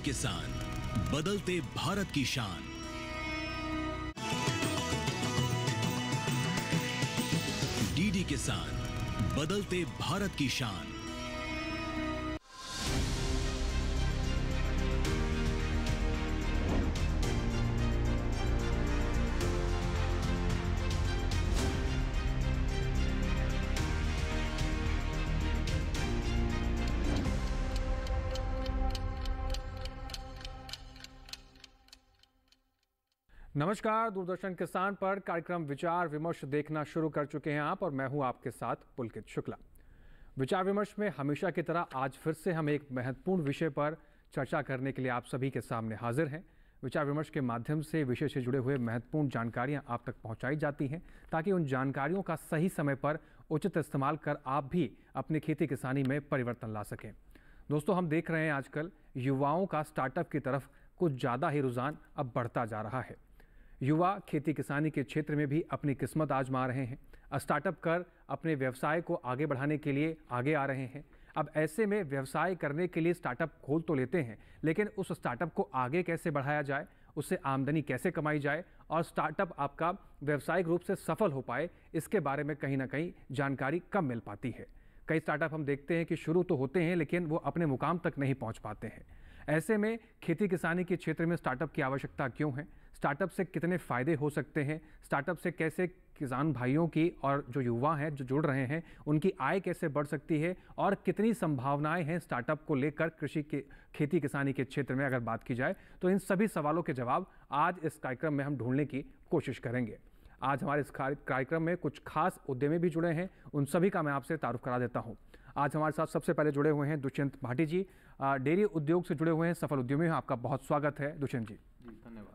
किसान, बदलते भारत की शान। डीडी किसान, बदलते भारत की शान। नमस्कार, दूरदर्शन किसान पर कार्यक्रम विचार विमर्श देखना शुरू कर चुके हैं आप, और मैं हूं आपके साथ पुलकित शुक्ला। विचार विमर्श में हमेशा की तरह आज फिर से हम एक महत्वपूर्ण विषय पर चर्चा करने के लिए आप सभी के सामने हाजिर हैं। विचार विमर्श के माध्यम से विषय से जुड़े हुए महत्वपूर्ण जानकारियां आप तक पहुंचाई जाती हैं, ताकि उन जानकारियों का सही समय पर उचित इस्तेमाल कर आप भी अपनी खेती किसानी में परिवर्तन ला सकें। दोस्तों, हम देख रहे हैं आजकल युवाओं का स्टार्टअप की तरफ कुछ ज़्यादा ही रुझान अब बढ़ता जा रहा है। युवा खेती किसानी के क्षेत्र में भी अपनी किस्मत आजमा रहे हैं। स्टार्टअप कर अपने व्यवसाय को आगे बढ़ाने के लिए आगे आ रहे हैं। अब ऐसे में व्यवसाय करने के लिए स्टार्टअप खोल तो लेते हैं, लेकिन उस स्टार्टअप को आगे कैसे बढ़ाया जाए, उससे आमदनी कैसे कमाई जाए और स्टार्टअप आपका व्यावसायिक रूप से सफल हो पाए, इसके बारे में कहीं ना कहीं जानकारी कम मिल पाती है। कई स्टार्टअप हम देखते हैं कि शुरू तो होते हैं, लेकिन वो अपने मुकाम तक नहीं पहुंच पाते हैं। ऐसे में खेती किसानी के क्षेत्र में स्टार्टअप की आवश्यकता क्यों है, स्टार्टअप से कितने फ़ायदे हो सकते हैं, स्टार्टअप से कैसे किसान भाइयों की और जो युवा हैं जो जुड़ रहे हैं उनकी आय कैसे बढ़ सकती है, और कितनी संभावनाएं हैं स्टार्टअप को लेकर कृषि के खेती किसानी के क्षेत्र में अगर बात की जाए, तो इन सभी सवालों के जवाब आज इस कार्यक्रम में हम ढूंढने की कोशिश करेंगे। आज हमारे इस कार्यक्रम में कुछ खास उद्यमी भी जुड़े हैं, उन सभी का मैं आपसे तारुफ करा देता हूँ। आज हमारे साथ सबसे पहले जुड़े हुए हैं दुष्यंत भाटी जी, डेयरी उद्योग से जुड़े हुए हैं, सफल उद्यमी हैं। आपका बहुत स्वागत है दुष्यंत जी। धन्यवाद।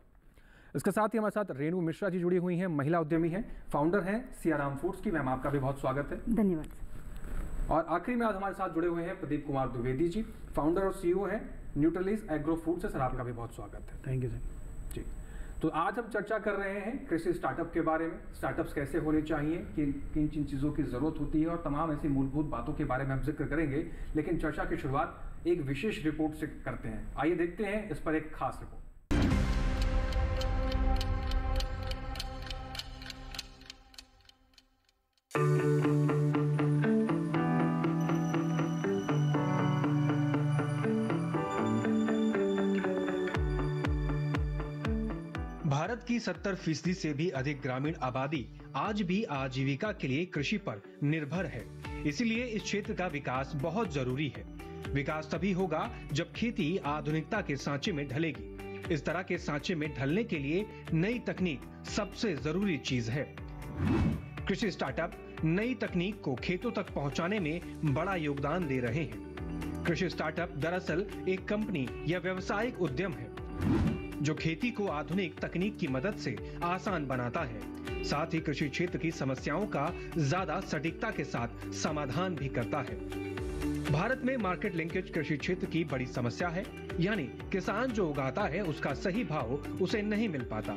इसके साथ ही हमारे साथ रेणु मिश्रा जी जुड़ी हुई हैं, महिला उद्यमी हैं, फाउंडर हैं सियाराम फूड्स की। मैम, आपका भी बहुत स्वागत है। धन्यवाद। और आखिरी में आज हमारे साथ जुड़े हुए हैं प्रदीप कुमार द्विवेदी जी, फाउंडर और सीईओ हैं न्यूट्रलिस एग्रो फूड से। सर, आपका भी बहुत स्वागत है। थैंक यू सर जी। तो आज हम चर्चा कर रहे हैं कृषि स्टार्टअप के बारे में, स्टार्टअप्स कैसे होने चाहिए, किन किन चीज़ों की ज़रूरत होती है, और तमाम ऐसी मूलभूत बातों के बारे में हम जिक्र करेंगे। लेकिन चर्चा की शुरुआत एक विशेष रिपोर्ट से करते हैं। आइए देखते हैं इस पर एक खास रिपोर्ट। भारत की 70% से भी अधिक ग्रामीण आबादी आज भी आजीविका के लिए कृषि पर निर्भर है। इसीलिए इस क्षेत्र का विकास बहुत जरूरी है। विकास तभी होगा जब खेती आधुनिकता के सांचे में ढलेगी। इस तरह के सांचे में ढलने के लिए नई तकनीक सबसे जरूरी चीज है। कृषि स्टार्टअप नई तकनीक को खेतों तक पहुंचाने में बड़ा योगदान दे रहे हैं। कृषि स्टार्टअप दरअसल एक कंपनी या व्यावसायिक उद्यम है जो खेती को आधुनिक तकनीक की मदद से आसान बनाता है, साथ ही कृषि क्षेत्र की समस्याओं का ज्यादा सटीकता के साथ समाधान भी करता है। भारत में मार्केट लिंकेज कृषि क्षेत्र की बड़ी समस्या है, यानी किसान जो उगाता है उसका सही भाव उसे नहीं मिल पाता।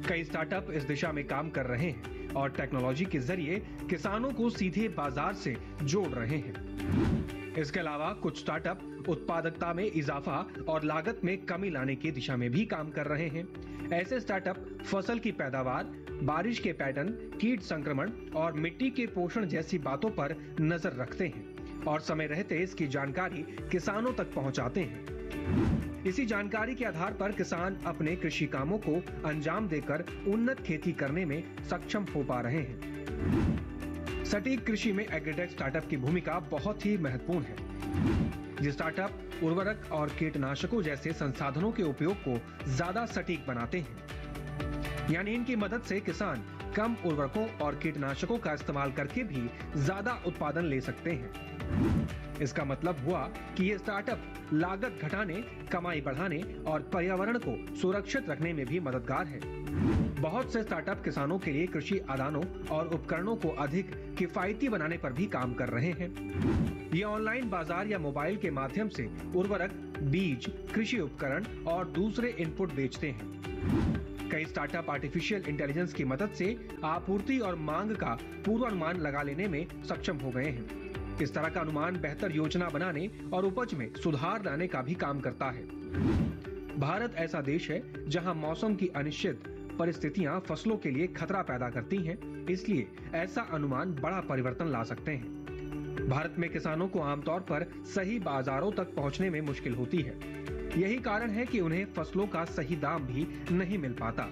कई स्टार्टअप इस दिशा में काम कर रहे हैं और टेक्नोलॉजी के जरिए किसानों को सीधे बाजार से जोड़ रहे हैं। इसके अलावा कुछ स्टार्टअप उत्पादकता में इजाफा और लागत में कमी लाने की दिशा में भी काम कर रहे हैं। ऐसे स्टार्टअप फसल की पैदावार, बारिश के पैटर्न, कीट संक्रमण और मिट्टी के पोषण जैसी बातों पर नजर रखते हैं और समय रहते इसकी जानकारी किसानों तक पहुंचाते हैं। इसी जानकारी के आधार पर किसान अपने कृषि कामों को अंजाम देकर उन्नत खेती करने में सक्षम हो पा रहे हैं। सटीक कृषि में एग्रीटेक स्टार्टअप की भूमिका बहुत ही महत्वपूर्ण है। ये स्टार्टअप उर्वरक और कीटनाशकों जैसे संसाधनों के उपयोग को ज्यादा सटीक बनाते हैं, यानी इनकी मदद से किसान कम उर्वरकों और कीटनाशकों का इस्तेमाल करके भी ज्यादा उत्पादन ले सकते हैं। इसका मतलब हुआ कि ये स्टार्टअप लागत घटाने, कमाई बढ़ाने और पर्यावरण को सुरक्षित रखने में भी मददगार है। बहुत से स्टार्टअप किसानों के लिए कृषि आदानों और उपकरणों को अधिक किफायती बनाने पर भी काम कर रहे हैं। ये ऑनलाइन बाजार या मोबाइल के माध्यम से उर्वरक, बीज, कृषि उपकरण और दूसरे इनपुट बेचते हैं। कई स्टार्टअप आर्टिफिशियल इंटेलिजेंस की मदद से आपूर्ति और मांग का पूर्वानुमान लगा लेने में सक्षम हो गए हैं। इस तरह का अनुमान बेहतर योजना बनाने और उपज में सुधार लाने का भी काम करता है। भारत ऐसा देश है जहां मौसम की अनिश्चित परिस्थितियां फसलों के लिए खतरा पैदा करती हैं, इसलिए ऐसा अनुमान बड़ा परिवर्तन ला सकते हैं। भारत में किसानों को आमतौर पर सही बाजारों तक पहुंचने में मुश्किल होती है। यही कारण है कि उन्हें फसलों का सही दाम भी नहीं मिल पाता।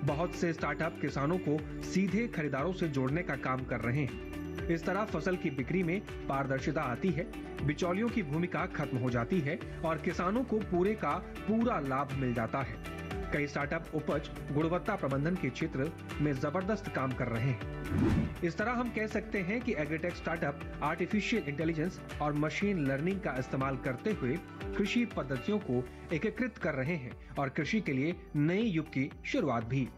बहुत से स्टार्टअप किसानों को सीधे खरीदारों से जोड़ने का काम कर रहे हैं। इस तरह फसल की बिक्री में पारदर्शिता आती है, बिचौलियों की भूमिका खत्म हो जाती है और किसानों को पूरे का पूरा लाभ मिल जाता है। कई स्टार्टअप उपज गुणवत्ता प्रबंधन के क्षेत्र में जबरदस्त काम कर रहे हैं। इस तरह हम कह सकते हैं कि एग्रीटेक स्टार्टअप आर्टिफिशियल इंटेलिजेंस और मशीन लर्निंग का इस्तेमाल करते हुए कृषि पद्धतियों को एकीकृत कर रहे हैं और कृषि के लिए नए युग की शुरुआत भी।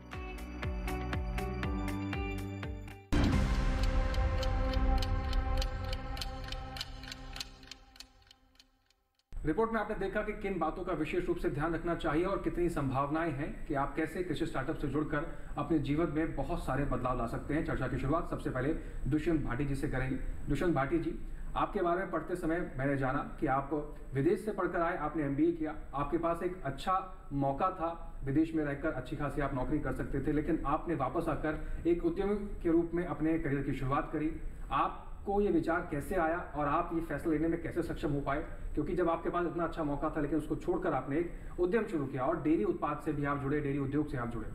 रिपोर्ट में आपने देखा कि किन बातों का विशेष रूप से ध्यान रखना चाहिए और कितनी संभावनाएं हैं कि आप कैसे कृषि स्टार्टअप से जुड़कर अपने जीवन में बहुत सारे बदलाव ला सकते हैं। चर्चा की शुरुआत सबसे पहले दुष्यंत भाटी जी से करेंगे। दुष्यंत भाटी जी, आपके बारे में पढ़ते समय मैंने जाना कि आप विदेश से पढ़कर आए, आपने MBA किया, आपके पास एक अच्छा मौका था, विदेश में रहकर अच्छी खासी आप नौकरी कर सकते थे, लेकिन आपने वापस आकर एक उद्यमी के रूप में अपने करियर की शुरुआत करी। आपको ये विचार कैसे आया और आप ये फैसला लेने में कैसे सक्षम हो पाए? क्योंकि जब आपके पास इतना अच्छा मौका था लेकिन उसको छोड़कर आपने एक उद्यम शुरू किया और डेयरी उत्पाद से भी आप जुड़े, डेयरी उद्योग से आप जुड़े।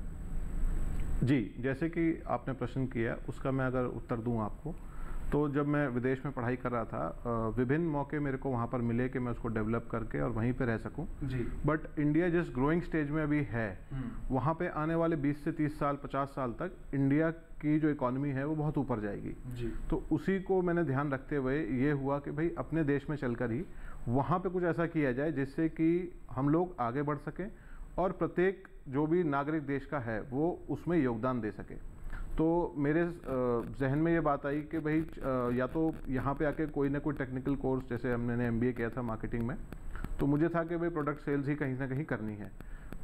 जी, जैसे कि आपने प्रश्न किया उसका मैं अगर उत्तर दूं आपको, तो जब मैं विदेश में पढ़ाई कर रहा था, विभिन्न मौके मेरे को वहाँ पर मिले कि मैं उसको डेवलप करके और वहीं पे रह सकूं। जी। बट इंडिया जिस ग्रोइंग स्टेज में अभी है, वहाँ पे आने वाले 20 से 30 साल 50 साल तक इंडिया की जो इकोनॉमी है वो बहुत ऊपर जाएगी। जी। तो उसी को मैंने ध्यान रखते हुए ये हुआ कि भाई अपने देश में चलकर ही वहाँ पे कुछ ऐसा किया जाए जिससे कि हम लोग आगे बढ़ सकें और प्रत्येक जो भी नागरिक देश का है वो उसमें योगदान दे सके। तो मेरे जहन में ये बात आई कि भाई या तो यहाँ पे आके कोई ना कोई टेक्निकल कोर्स, जैसे मैंने MBA किया था मार्केटिंग में, तो मुझे था कि भाई प्रोडक्ट सेल्स ही कहीं ना कहीं करनी है।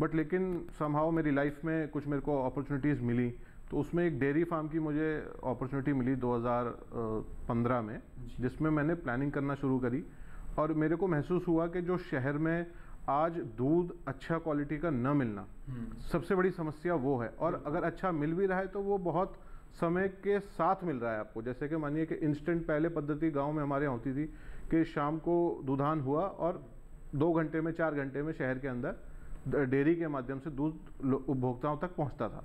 बट लेकिन समहाउ मेरी लाइफ में कुछ मेरे को अपॉर्चुनिटीज़ मिली, तो उसमें एक डेयरी फार्म की मुझे अपॉर्चुनिटी मिली 2015 में, जिसमें मैंने प्लानिंग करना शुरू करी और मेरे को महसूस हुआ कि जो शहर में आज दूध अच्छा क्वालिटी का न मिलना सबसे बड़ी समस्या वो है, और अगर अच्छा मिल भी रहा है तो वो बहुत समय के साथ मिल रहा है आपको। जैसे कि मानिए कि इंस्टेंट पहले पद्धति गांव में हमारे यहाँ होती थी कि शाम को दूधान हुआ और 2 घंटे में 4 घंटे में शहर के अंदर डेयरी के माध्यम से दूध उपभोक्ताओं तक पहुंचता था।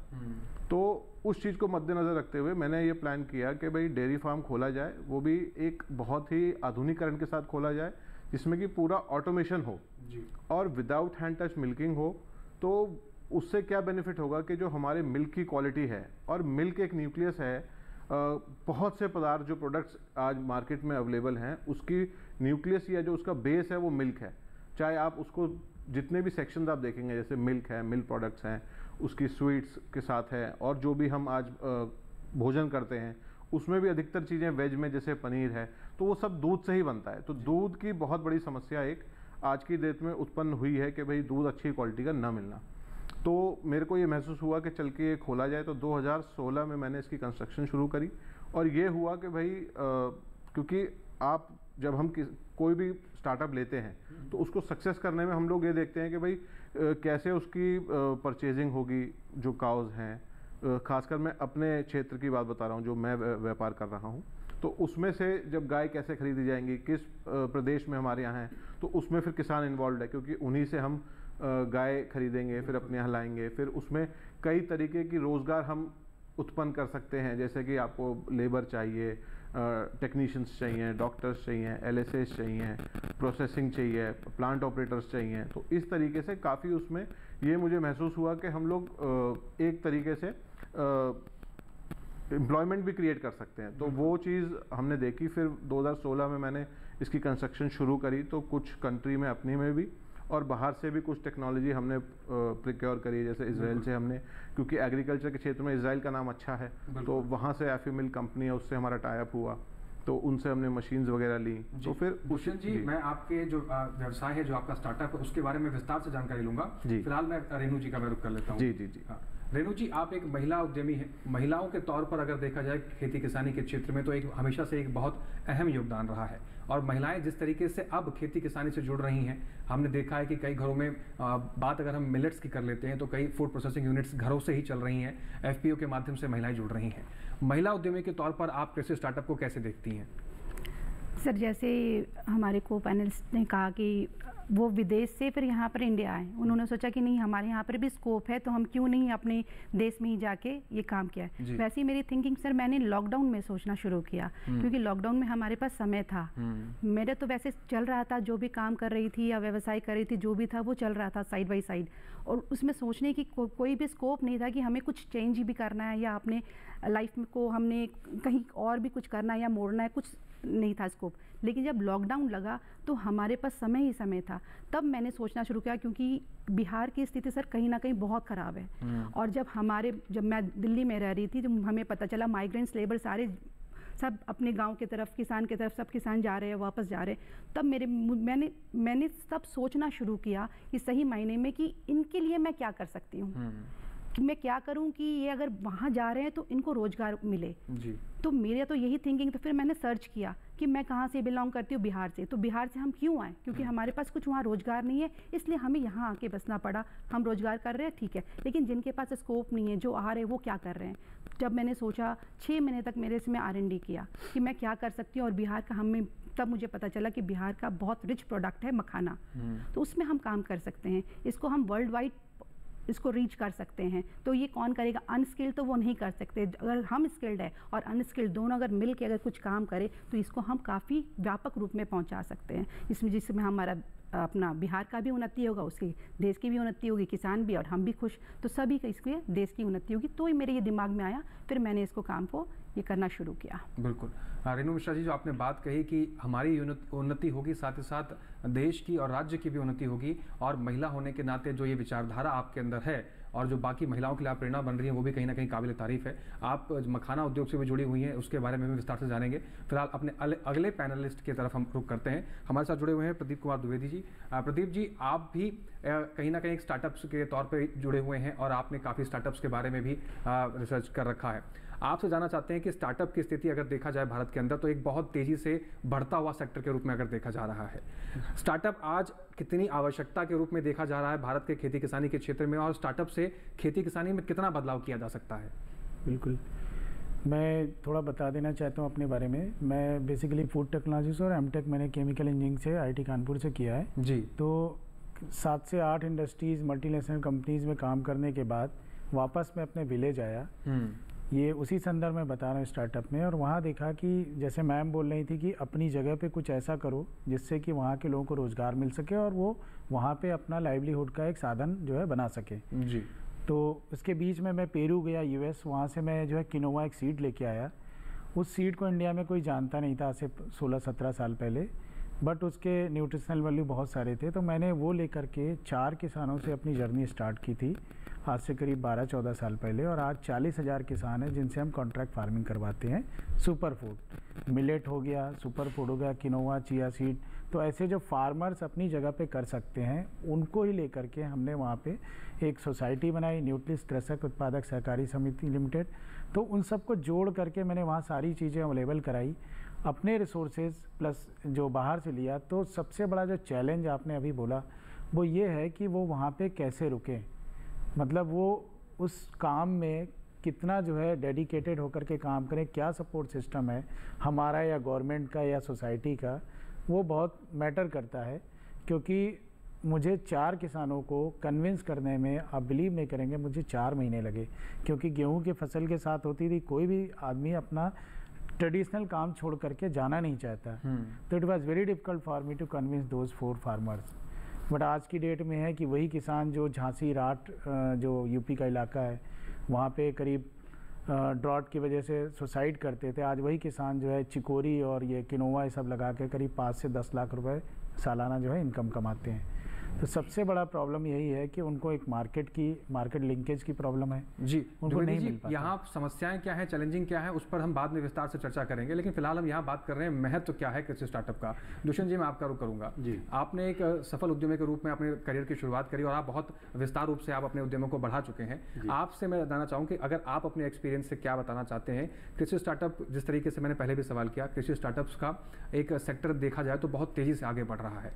तो उस चीज़ को मद्देनज़र रखते हुए मैंने ये प्लान किया कि भाई डेयरी फार्म खोला जाए, वो भी एक बहुत ही आधुनिकीकरण के साथ खोला जाए जिसमें कि पूरा ऑटोमेशन हो और विदाउट हैंड टच मिल्किंग हो। तो उससे क्या बेनिफिट होगा कि जो हमारे मिल्क की क्वालिटी है, और मिल्क एक न्यूक्लियस है, बहुत से पदार्थ जो प्रोडक्ट्स आज मार्केट में अवेलेबल हैं उसकी न्यूक्लियस या जो उसका बेस है वो मिल्क है। चाहे आप उसको जितने भी सेक्शंस आप देखेंगे, जैसे मिल्क है, मिल्क प्रोडक्ट्स हैं, उसकी स्वीट्स के साथ है, और जो भी हम आज भोजन करते हैं उसमें भी अधिकतर चीज़ें वेज में जैसे पनीर है, तो वो सब दूध से ही बनता है। तो दूध की बहुत बड़ी समस्या एक आज की डेट में उत्पन्न हुई है कि भाई दूध अच्छी क्वालिटी का ना मिलना। तो मेरे को ये महसूस हुआ कि चल के ये खोला जाए। तो 2016 में मैंने इसकी कंस्ट्रक्शन शुरू करी और ये हुआ कि भाई क्योंकि आप जब हम कोई भी स्टार्टअप लेते हैं तो उसको सक्सेस करने में हम लोग ये देखते हैं कि भाई कैसे उसकी परचेजिंग होगी, जो काउज हैं, खासकर मैं अपने क्षेत्र की बात बता रहा हूँ जो मैं व्यापार कर रहा हूँ, तो उसमें से जब गाय कैसे खरीदी जाएंगी, किस प्रदेश में हमारे यहाँ है, तो उसमें फिर किसान इन्वॉल्व है क्योंकि उन्हीं से हम गाय खरीदेंगे, फिर अपने यहाँ लाएंगे, फिर उसमें कई तरीके की रोज़गार हम उत्पन्न कर सकते हैं। जैसे कि आपको लेबर चाहिए, टेक्नीशियंस चाहिए, डॉक्टर्स चाहिए, LSAs चाहिए, प्रोसेसिंग चाहिए, प्लांट ऑपरेटर्स चाहिए। तो इस तरीके से काफ़ी उसमें ये मुझे महसूस हुआ कि हम लोग एक तरीके से एम्प्लॉयमेंट भी क्रिएट कर सकते हैं। तो वो चीज़ हमने देखी। फिर 2016 में मैंने इसकी कंस्ट्रक्शन शुरू करी, तो कुछ कंट्री में अपनी में भी और बाहर से भी कुछ टेक्नोलॉजी हमने प्रिक्योर करी, जैसे इजराइल से हमने, क्योंकि एग्रीकल्चर के क्षेत्र में इजराइल का नाम अच्छा है, तो वहाँ से एफीमिल कंपनी है, उससे हमारा टाई अप हुआ, तो उनसे हमने मशीन्स वगैरह ली। तो फिर दुष्यंत जी, मैं आपके जो व्यवसाय है, जो आपका स्टार्टअप है, उसके बारे में विस्तार से जानकारी लूंगा। फिलहाल मैं रेणु जी का मैं रुख कर लेता हूँ। जी जी जी। रेणु जी, आप एक महिला उद्यमी हैं। महिलाओं के तौर पर अगर देखा जाए खेती किसानी के क्षेत्र में, तो एक हमेशा से एक बहुत अहम योगदान रहा है। और महिलाएं जिस तरीके से अब खेती किसानी से जुड़ रही हैं, हमने देखा है कि कई घरों में बात अगर हम मिलेट्स की कर लेते हैं तो कई फूड प्रोसेसिंग यूनिट्स घरों से ही चल रही हैं, FPO के माध्यम से महिलाएं जुड़ रही हैं। महिला उद्यमी के तौर पर आप कृषि स्टार्टअप को कैसे देखती हैं? सर, जैसे हमारे को पैनलिस्ट ने कहा कि वो विदेश से फिर यहाँ पर इंडिया आए, उन्होंने सोचा कि नहीं, हमारे यहाँ पर भी स्कोप है, तो हम क्यों नहीं अपने देश में ही जाके ये काम किया है। वैसे ही मेरी थिंकिंग सर, मैंने लॉकडाउन में सोचना शुरू किया, क्योंकि लॉकडाउन में हमारे पास समय था। मेरे तो वैसे चल रहा था, जो भी काम कर रही थी या व्यवसाय कर रही थी, जो भी था वो चल रहा था साइड बाई साइड, और उसमें सोचने की कोई भी स्कोप नहीं था कि हमें कुछ चेंज भी करना है या अपने लाइफ को हमने कहीं और भी कुछ करना है या मोड़ना है, कुछ नहीं था स्कोप। लेकिन जब लॉकडाउन लगा तो हमारे पास समय ही समय था, तब मैंने सोचना शुरू किया, क्योंकि बिहार की स्थिति सर कहीं ना कहीं बहुत ख़राब है। और जब मैं दिल्ली में रह रही थी, तो हमें पता चला माइग्रेंट्स लेबर सारे सब अपने गांव की तरफ, किसान की तरफ, सब किसान जा रहे हैं, वापस जा रहे हैं। तब मैंने सब सोचना शुरू किया कि सही मायने में कि इनके लिए मैं क्या कर सकती हूँ, कि मैं क्या करूं कि ये अगर वहाँ जा रहे हैं तो इनको रोजगार मिले जी। तो मेरे तो यही थिंकिंग। तो फिर मैंने सर्च किया कि मैं कहाँ से बिलोंग करती हूँ, बिहार से। तो बिहार से हम क्यों आए, क्योंकि हमारे पास कुछ वहाँ रोजगार नहीं है, इसलिए हमें यहाँ आके बसना पड़ा। हम रोजगार कर रहे हैं, ठीक है, लेकिन जिनके पास स्कोप नहीं है, जो आ रहे हैं, वो क्या कर रहे हैं। जब मैंने सोचा 6 महीने तक मेरे इसमें R&D किया कि मैं क्या कर सकती हूँ, और बिहार का तब मुझे पता चला कि बिहार का बहुत रिच प्रोडक्ट है मखाना, तो उसमें हम काम कर सकते हैं, इसको हम वर्ल्ड वाइड इसको रीच कर सकते हैं। तो ये कौन करेगा, अनस्किल्ड तो वो नहीं कर सकते। अगर हम स्किल्ड है और अनस्किल्ड दोनों अगर मिल के अगर कुछ काम करें तो इसको हम काफ़ी व्यापक रूप में पहुंचा सकते हैं। जिसमें हमारा अपना बिहार का भी उन्नति होगा, उसके देश की भी उन्नति होगी, किसान भी और हम भी खुश, तो सभी का इसके देश की उन्नति होगी। तो मेरे ये दिमाग में आया, फिर मैंने इसको काम को ये करना शुरू किया। बिल्कुल। रेणु मिश्रा जी, जो आपने बात कही कि हमारी उन्नति होगी, साथ ही साथ देश की और राज्य की भी उन्नति होगी, और महिला होने के नाते जो ये विचारधारा आपके अंदर है और जो बाकी महिलाओं के लिए आप प्रेरणा बन रही है, वो भी कहीं ना कहीं काबिल तारीफ है। आप मखाना उद्योग से भी जुड़ी हुई हैं, उसके बारे में भी विस्तार से जानेंगे। फिलहाल अपने अगले पैनलिस्ट की तरफ हम रुख करते हैं। हमारे साथ जुड़े हुए हैं प्रदीप कुमार द्विवेदी जी। प्रदीप जी, आप भी कहीं ना कहीं एक स्टार्टअप्स के तौर पर जुड़े हुए हैं और आपने काफ़ी स्टार्टअप्स के बारे में भी रिसर्च कर रखा है। आपसे जानना चाहते हैं कि स्टार्टअप की स्थिति अगर देखा जाए भारत के अंदर, तो एक बहुत तेज़ी से बढ़ता हुआ सेक्टर के रूप में अगर देखा जा रहा है, स्टार्टअप आज कितनी आवश्यकता के रूप में देखा जा रहा है भारत के खेती किसानी के क्षेत्र में, और स्टार्टअप से खेती किसानी में कितना बदलाव किया जा सकता है? बिल्कुल, मैं थोड़ा बता देना चाहता हूँ अपने बारे में। मैं बेसिकली फूड टेक्नोलॉजीज और M.Tech मैंने केमिकल इंजीनियरिंग से IIT कानपुर से किया है जी। तो 7 से 8 इंडस्ट्रीज़, मल्टीनेशनल कंपनीज़ में काम करने के बाद वापस मैं अपने विलेज आया। ये उसी संदर्भ में बता रहा हूँ स्टार्टअप में। और वहाँ देखा कि जैसे मैम बोल रही थी कि अपनी जगह पे कुछ ऐसा करो जिससे कि वहाँ के लोगों को रोज़गार मिल सके और वो वहाँ पे अपना लाइवलीहुड का एक साधन जो है बना सके जी। तो उसके बीच में मैं पेरू गया, US। वहाँ से मैं जो है किनोवा एक सीड लेके आया। उस सीड को इंडिया में कोई जानता नहीं था आज से 16-17 साल पहले, बट उसके न्यूट्रिशनल वैल्यू बहुत सारे थे। तो मैंने वो लेकर के 4 किसानों से अपनी जर्नी स्टार्ट की थी आज से करीब 12-14 साल पहले। और आज 40,000 किसान हैं जिनसे हम कॉन्ट्रैक्ट फार्मिंग करवाते हैं। सुपर फूड, मिलेट हो गया, सुपर फूड हो गया, किनोवा, चिया सीड। तो ऐसे जो फार्मर्स अपनी जगह पे कर सकते हैं, उनको ही लेकर के हमने वहाँ पे एक सोसाइटी बनाई, न्यूट्रिस कृषक उत्पादक सहकारी समिति लिमिटेड। तो उन सबको जोड़ करके मैंने वहाँ सारी चीज़ें अवेलेबल कराई, अपने रिसोर्सेज प्लस जो बाहर से लिया। तो सबसे बड़ा जो चैलेंज आपने अभी बोला वो ये है कि वो वहाँ पे कैसे रुकें, मतलब वो उस काम में कितना जो है डेडिकेटेड होकर के काम करें, क्या सपोर्ट सिस्टम है हमारा या गवर्नमेंट का या सोसाइटी का, वो बहुत मैटर करता है। क्योंकि मुझे 4 किसानों को कन्विंस करने में, आप बिलीव नहीं करेंगे, मुझे 4 महीने लगे। क्योंकि गेहूं की फसल के साथ होती थी, कोई भी आदमी अपना ट्रेडिशनल काम छोड़ करके जाना नहीं चाहता। तो it was very difficult for me to convince those 4 farmers. But आज की डेट में है कि वही किसान जो झांसी राट जो यूपी का इलाका है, वहाँ पे करीब ड्रॉट की वजह से सुसाइड करते थे, आज वही किसान जो है चिकोरी और ये किनोवा ये सब लगा के करीब 5 से 10 लाख रुपए सालाना जो है इनकम कमाते हैं। तो सबसे बड़ा प्रॉब्लम यही है कि उनको एक मार्केट लिंकेज की प्रॉब्लम है जी। उनको नहीं मिल पाता। यहाँ समस्याएं क्या है, चैलेंजिंग क्या है, उस पर हम बाद में विस्तार से चर्चा करेंगे, लेकिन फिलहाल हम यहाँ बात कर रहे हैं महत्व क्या है कृषि स्टार्टअप का। दुष्यंत जी, मैं आपका रुख करूँगा जी। आपने एक सफल उद्यमी के रूप में अपने करियर की शुरुआत करी और आप बहुत विस्तार रूप से आप अपने उद्यमों को बढ़ा चुके हैं। आपसे मैं जानना चाहूँ कि अगर आप अपने एक्सपीरियंस से क्या बताना चाहते हैं, कृषि स्टार्टअप, जिस तरीके से मैंने पहले भी सवाल किया, कृषि स्टार्टअप्स का एक सेक्टर देखा जाए तो बहुत तेज़ी से आगे बढ़ रहा है।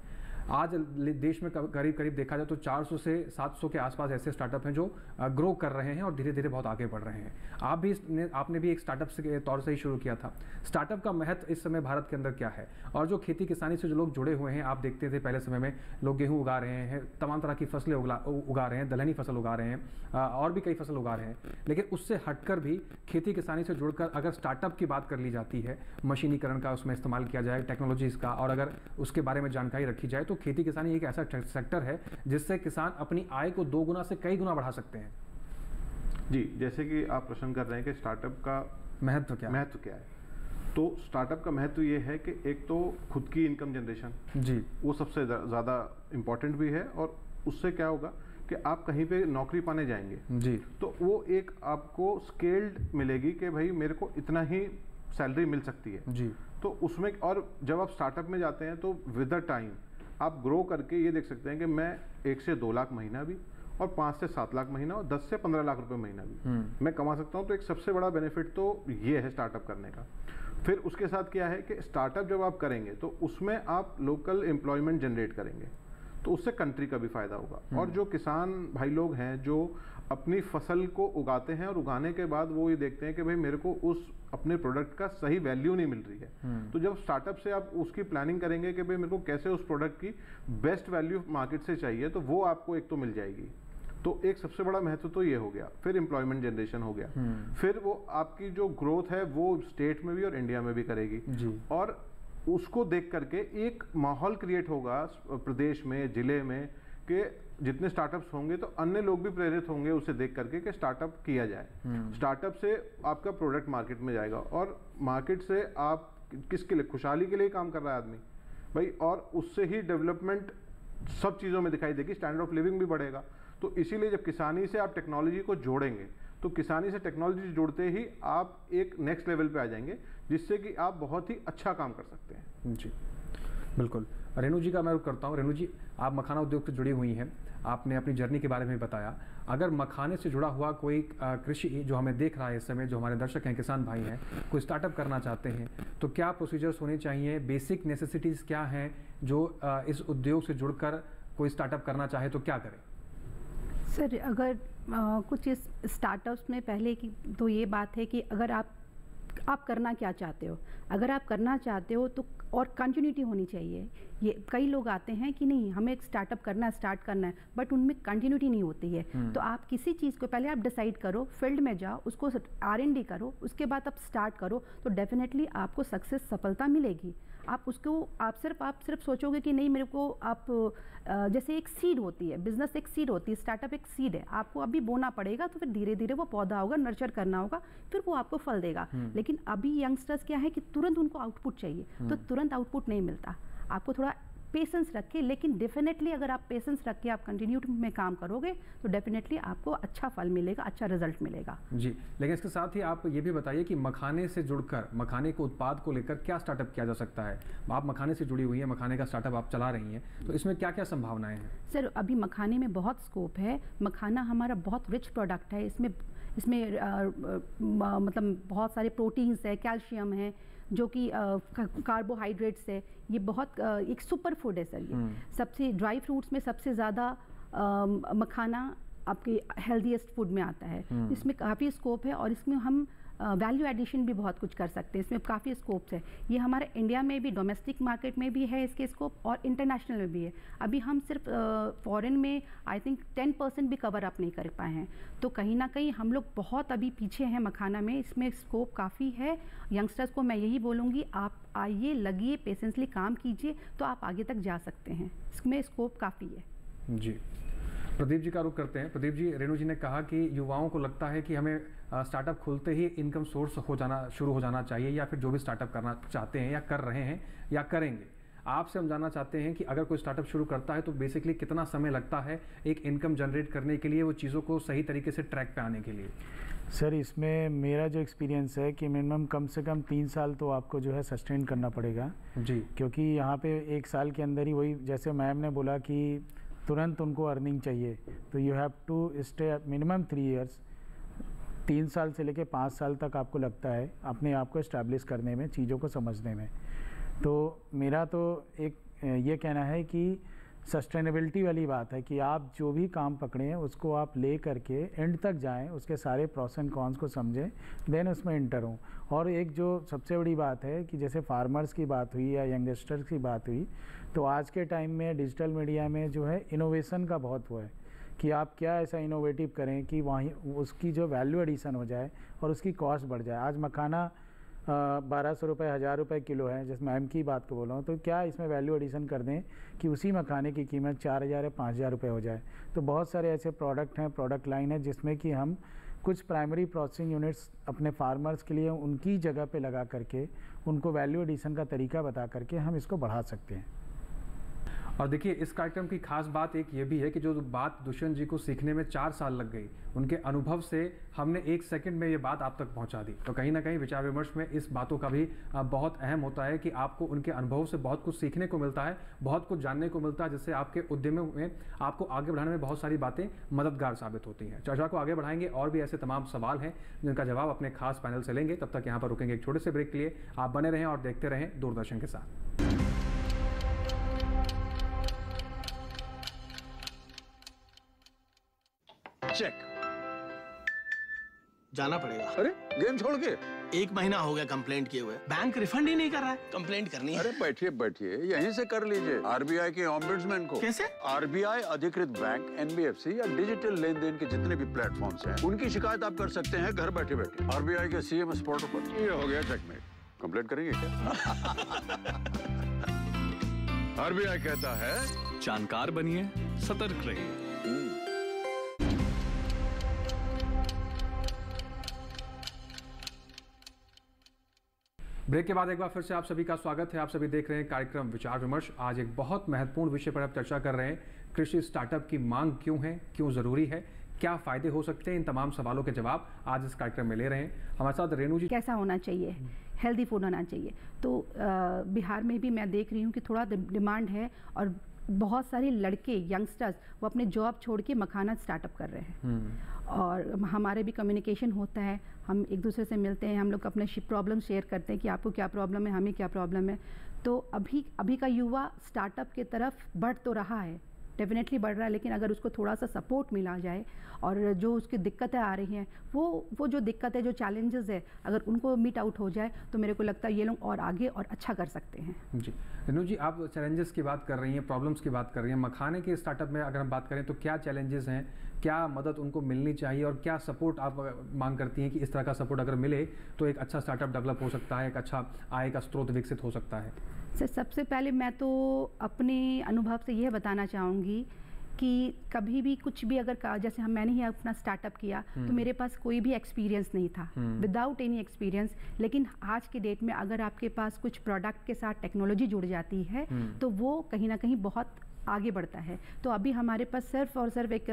आज देश में करीब करीब देखा जाए तो 400 से 700 के आसपास ऐसे स्टार्टअप हैं जो ग्रो कर रहे हैं और धीरे धीरे बहुत आगे बढ़ रहे हैं। आपने भी एक स्टार्टअप के तौर से ही शुरू किया था। स्टार्टअप का महत्व इस समय भारत के अंदर क्या है, और जो खेती किसानी से जो लोग जुड़े हुए हैं, आप देखते थे पहले समय में लोग गेहूँ उगा रहे हैं, तमाम तरह की फसलें उगा रहे हैं, दलहनी फसल उगा रहे हैं, और भी कई फसल उगा रहे हैं, लेकिन उससे हटकर भी खेती किसानी से जुड़कर अगर स्टार्टअप की बात कर ली जाती है, मशीनीकरण का उसमें इस्तेमाल किया जाए, टेक्नोलॉजीज़ का, और अगर उसके बारे में जानकारी रखी जाए तो खेती किसानी एक ऐसा सेक्टर है जिससे किसान अपनी आय को 2 गुना से कई गुना बढ़ा सकते हैं। जी, जैसे कि आप प्रश्न कर रहे हैं कि स्टार्टअप का महत्व क्या है, तो स्टार्टअप का महत्व ये है कि एक तो खुद की इनकम जनरेशन जी, वो सबसे ज़्यादा इम्पॉर्टेंट भी है, और उससे क्या होगा कि आप कहीं पे नौकरी पाने जाएंगे जी, तो वो एक आपको स्केल्ड मिलेगी कि भाई मेरे को इतना ही सैलरी मिल सकती है जी। तो उसमें, और जब आप स्टार्टअप में जाते हैं तो विद द टाइम आप ग्रो करके ये देख सकते हैं कि मैं 1 से 2 लाख महीना भी, और 5 से 7 लाख महीना, और 10 से 15 लाख रुपए महीना भी मैं कमा सकता हूँ। तो एक सबसे बड़ा बेनिफिट तो ये है स्टार्टअप करने का। फिर उसके साथ क्या है कि स्टार्टअप जब आप करेंगे तो उसमें आप लोकल एम्प्लॉयमेंट जनरेट करेंगे, तो उससे कंट्री का भी फायदा होगा। और जो किसान भाई लोग हैं जो अपनी फसल को उगाते हैं और उगाने के बाद वो ये देखते हैं कि भाई मेरे को उस अपने प्रोडक्ट का सही वैल्यू नहीं मिल रही है, तो जब स्टार्टअप से आप उसकी प्लानिंग करेंगे कि भाई मेरे को कैसे उस प्रोडक्ट की बेस्ट वैल्यू मार्केट से चाहिए, तो वो आपको एक तो मिल जाएगी। तो एक सबसे बड़ा महत्व तो ये हो गया। फिर एम्प्लॉयमेंट जनरेशन हो गया, फिर वो आपकी जो ग्रोथ है वो स्टेट में भी और इंडिया में भी करेगी जी। और उसको देख करके एक माहौल क्रिएट होगा प्रदेश में, जिले में, कि जितने स्टार्टअप्स होंगे तो अन्य लोग भी प्रेरित होंगे उसे देख करके कि स्टार्टअप किया जाए। स्टार्टअप से आपका प्रोडक्ट मार्केट में जाएगा, और मार्केट से आप किसके लिए, खुशहाली के लिए काम कर रहा है आदमी भाई, और उससे ही डेवलपमेंट सब चीज़ों में दिखाई देगी, स्टैंडर्ड ऑफ लिविंग भी बढ़ेगा। तो इसीलिए जब किसानी से आप टेक्नोलॉजी को जोड़ेंगे, तो किसानी से टेक्नोलॉजी जोड़ते ही आप एक नेक्स्ट लेवल पे आ जाएंगे, जिससे कि आप बहुत ही अच्छा काम कर सकते हैं जी। बिल्कुल। रेणु जी का मैं रुख करता हूँ। रेणु जी, आप मखाना उद्योग से जुड़ी हुई हैं, आपने अपनी जर्नी के बारे में बताया। अगर मखाने से जुड़ा हुआ कोई कृषि जो हमें देख रहा है इस समय, जो हमारे दर्शक हैं, किसान भाई हैं, कोई स्टार्टअप करना चाहते हैं, तो क्या प्रोसीजर्स होने चाहिए, बेसिक नेसेसिटीज़ क्या हैं जो इस उद्योग से जुड़कर कोई स्टार्टअप करना चाहे तो क्या करें? सर, अगर कुछ इस स्टार्टअप्स में पहले की तो ये बात है कि अगर आप करना क्या चाहते हो, अगर आप करना चाहते हो तो और कंटिन्यूटी होनी चाहिए। ये कई लोग आते हैं कि नहीं हमें एक स्टार्टअप करना है, स्टार्ट करना है, बट उनमें कंटिन्यूटी नहीं होती है। तो आप किसी चीज़ को पहले आप डिसाइड करो, फील्ड में जाओ, उसको R&D करो, उसके बाद आप स्टार्ट करो, तो डेफिनेटली आपको सक्सेस, सफलता मिलेगी। आप सिर्फ सोचोगे कि नहीं मेरे को, आप जैसे एक सीड होती है, बिजनेस एक सीड होती है, स्टार्टअप एक सीड है, आपको अभी बोना पड़ेगा, तो फिर धीरे धीरे वो पौधा होगा, नर्चर करना होगा, फिर वो आपको फल देगा। लेकिन अभी यंगस्टर्स क्या है कि तुरंत उनको आउटपुट चाहिए, तो तुरंत आउटपुट नहीं मिलता। आपको थोड़ा पेशेंस रखे, लेकिन डेफिनेटली अगर आप पेशेंस रख के आप कंटिन्यू में काम करोगे तो डेफिनेटली आपको अच्छा फल मिलेगा, अच्छा रिजल्ट मिलेगा जी। लेकिन इसके साथ ही आप ये भी बताइए कि मखाने से जुड़कर, मखाने के उत्पाद को लेकर क्या स्टार्टअप किया जा सकता है? आप मखाने से जुड़ी हुई हैं, मखाने का स्टार्टअप आप चला रही हैं, तो इसमें क्या क्या संभावनाएं हैं? सर, अभी मखाने में बहुत स्कोप है। मखाना हमारा बहुत रिच प्रोडक्ट है। इसमें मतलब बहुत सारे प्रोटीन्स है, कैल्शियम है, जो कि कार्बोहाइड्रेट्स है। ये बहुत एक सुपर फूड है सर। ये सबसे ड्राई फ्रूट्स में सबसे ज़्यादा मखाना आपके हेल्दीएस्ट फूड में आता है। इसमें काफ़ी स्कोप है और इसमें हम वैल्यू एडिशन भी बहुत कुछ कर सकते हैं। इसमें काफ़ी स्कोप्स है। ये हमारे इंडिया में भी, डोमेस्टिक मार्केट में भी है इसके स्कोप, और इंटरनेशनल में भी है। अभी हम सिर्फ फॉरेन में आई थिंक 10% भी कवर अप नहीं कर पाए हैं। तो कहीं ना कहीं हम लोग बहुत अभी पीछे हैं मखाना में। इसमें स्कोप काफ़ी है। यंगस्टर्स को मैं यही बोलूँगी, आप आइए, लगिए, पेशेंसली काम कीजिए, तो आप आगे तक जा सकते हैं। इसमें स्कोप काफ़ी है जी। प्रदीप जी का रुख करते हैं। प्रदीप जी, रेणु जी ने कहा कि युवाओं को लगता है कि हमें स्टार्टअप खुलते ही इनकम सोर्स शुरू हो जाना चाहिए, या फिर जो भी स्टार्टअप करना चाहते हैं या कर रहे हैं या करेंगे। आपसे हम जानना चाहते हैं कि अगर कोई स्टार्टअप शुरू करता है तो बेसिकली कितना समय लगता है एक इनकम जनरेट करने के लिए, वो चीज़ों को सही तरीके से ट्रैक पे आने के लिए? सर, इसमें मेरा जो एक्सपीरियंस है कि मिनिमम कम से कम 3 साल तो आपको जो है सस्टेन करना पड़ेगा जी, क्योंकि यहाँ पे 1 साल के अंदर ही वही जैसे मैम ने बोला कि तुरंत उनको अर्निंग चाहिए, तो you have to stay minimum 3 years. 3 साल से लेके 5 साल तक आपको लगता है अपने आप को इस्टेब्लिश करने में, चीज़ों को समझने में। तो मेरा तो एक ये कहना है कि सस्टेनेबिलिटी वाली बात है कि आप जो भी काम पकड़ें उसको आप ले करके एंड तक जाएं, उसके सारे प्रोस एंड कॉन्स को समझें, देन उसमें इंटर हों। और एक जो सबसे बड़ी बात है कि जैसे फार्मर्स की बात हुई या यंगस्टर्स की बात हुई, तो आज के टाइम में डिजिटल मीडिया में जो है इनोवेशन का बहुत वो है कि आप क्या ऐसा इनोवेटिव करें कि वहीं उसकी जो वैल्यू एडिशन हो जाए और उसकी कॉस्ट बढ़ जाए। आज मखाना 1200 रुपये 1000 रुपये किलो है, जैसे मैम की बात को बोल रहा हूँ, तो क्या इसमें वैल्यू एडिशन कर दें कि उसी मखाने की कीमत 4000 या 5000 रुपये हो जाए। तो बहुत सारे ऐसे प्रोडक्ट हैं, प्रोडक्ट लाइन है जिसमें कि हम कुछ प्राइमरी प्रोसेसिंग यूनिट्स अपने फार्मर्स के लिए उनकी जगह पे लगा करके उनको वैल्यू एडिशन का तरीका बता करके हम इसको बढ़ा सकते हैं। और देखिए, इस कार्यक्रम की खास बात एक ये भी है कि जो बात दुष्यंत जी को सीखने में 4 साल लग गई, उनके अनुभव से हमने 1 सेकंड में ये बात आप तक पहुंचा दी। तो कहीं ना कहीं विचार विमर्श में इस बातों का भी बहुत अहम होता है कि आपको उनके अनुभव से बहुत कुछ सीखने को मिलता है, बहुत कुछ जानने को मिलता है, जिससे आपके उद्यमों में आपको आगे बढ़ाने में बहुत सारी बातें मददगार साबित होती हैं। चर्चा को आगे बढ़ाएंगे, और भी ऐसे तमाम सवाल हैं जिनका जवाब अपने खास पैनल से लेंगे। तब तक यहाँ पर रुकेंगे एक छोटे से ब्रेक के लिए। आप बने रहें और देखते रहें दूरदर्शन के साथ। चेक जाना पड़ेगा। अरे गेम छोड़ के 1 महीना हो गया कंप्लेंट किए हुए, बैंक रिफंड ही नहीं कर रहा है। कंप्लेंट करनी है। अरे बैठिए बैठिए, यहीं से कर लीजिए आरबीआई के ऑम्बुड्समैन को। कैसे? आरबीआई अधिकृत बैंक, एनबीएफसी या डिजिटल लेन देन के जितने भी प्लेटफॉर्म्स हैं, उनकी शिकायत आप कर सकते हैं घर बैठे बैठे आरबीआई के सीएमएस पोर्टल पर। ये हो गया चेकमेट। कंप्लेंट करेंगे क्या? आरबीआई कहता है जानकार बनिए, सतर्क रहिए। ब्रेक के बाद एक बार फिर से आप सभी का स्वागत है। आप सभी देख रहे हैं कार्यक्रम विचार विमर्श। आज एक बहुत महत्वपूर्ण विषय पर आप चर्चा कर रहे हैं। कृषि स्टार्टअप की मांग क्यों है, क्यों ज़रूरी है, क्या फ़ायदे हो सकते हैं, इन तमाम सवालों के जवाब आज इस कार्यक्रम में ले रहे हैं। हमारे साथ रेणु जी। कैसा होना चाहिए, हेल्दी फूड होना चाहिए। तो बिहार में भी मैं देख रही हूँ कि थोड़ा डिमांड है और बहुत सारे लड़के यंगस्टर्स वो अपने जॉब छोड़ के मखाना स्टार्टअप कर रहे हैं। और हमारे भी कम्युनिकेशन होता है, हम एक दूसरे से मिलते हैं, हम लोग अपने प्रॉब्लम शेयर करते हैं कि आपको क्या प्रॉब्लम है, हमें क्या प्रॉब्लम है। तो अभी का युवा स्टार्टअप की तरफ बढ़ तो रहा है, डेफिनेटली बढ़ रहा है, लेकिन अगर उसको थोड़ा सा सपोर्ट मिला जाए और जो उसकी दिक्कतें आ रही हैं वो जो दिक्कत है, जो चैलेंजेस है, अगर उनको मीट आउट हो जाए तो मेरे को लगता है ये लोग और आगे और अच्छा कर सकते हैं। जी रेणु जी, आप चैलेंजेस की बात कर रही हैं, प्रॉब्लम्स की बात कर रही हैं। मखाने के स्टार्टअप में अगर हम बात करें तो क्या चैलेंजेस हैं, क्या मदद उनको मिलनी चाहिए और क्या सपोर्ट आप मांग करती हैं कि इस तरह का सपोर्ट अगर मिले तो एक अच्छा स्टार्टअप डेवलप हो सकता है, एक अच्छा आय का स्रोत विकसित हो सकता है? सर, सबसे पहले मैं तो अपने अनुभव से यह बताना चाहूँगी कि कभी भी कुछ भी अगर जैसे मैंने ही अपना स्टार्टअप किया तो मेरे पास कोई भी एक्सपीरियंस नहीं था, विदाउट एनी एक्सपीरियंस। लेकिन आज के डेट में अगर आपके पास कुछ प्रोडक्ट के साथ टेक्नोलॉजी जुड़ जाती है तो वो कहीं ना कहीं बहुत आगे बढ़ता है। तो अभी हमारे पास सिर्फ और सिर्फ एक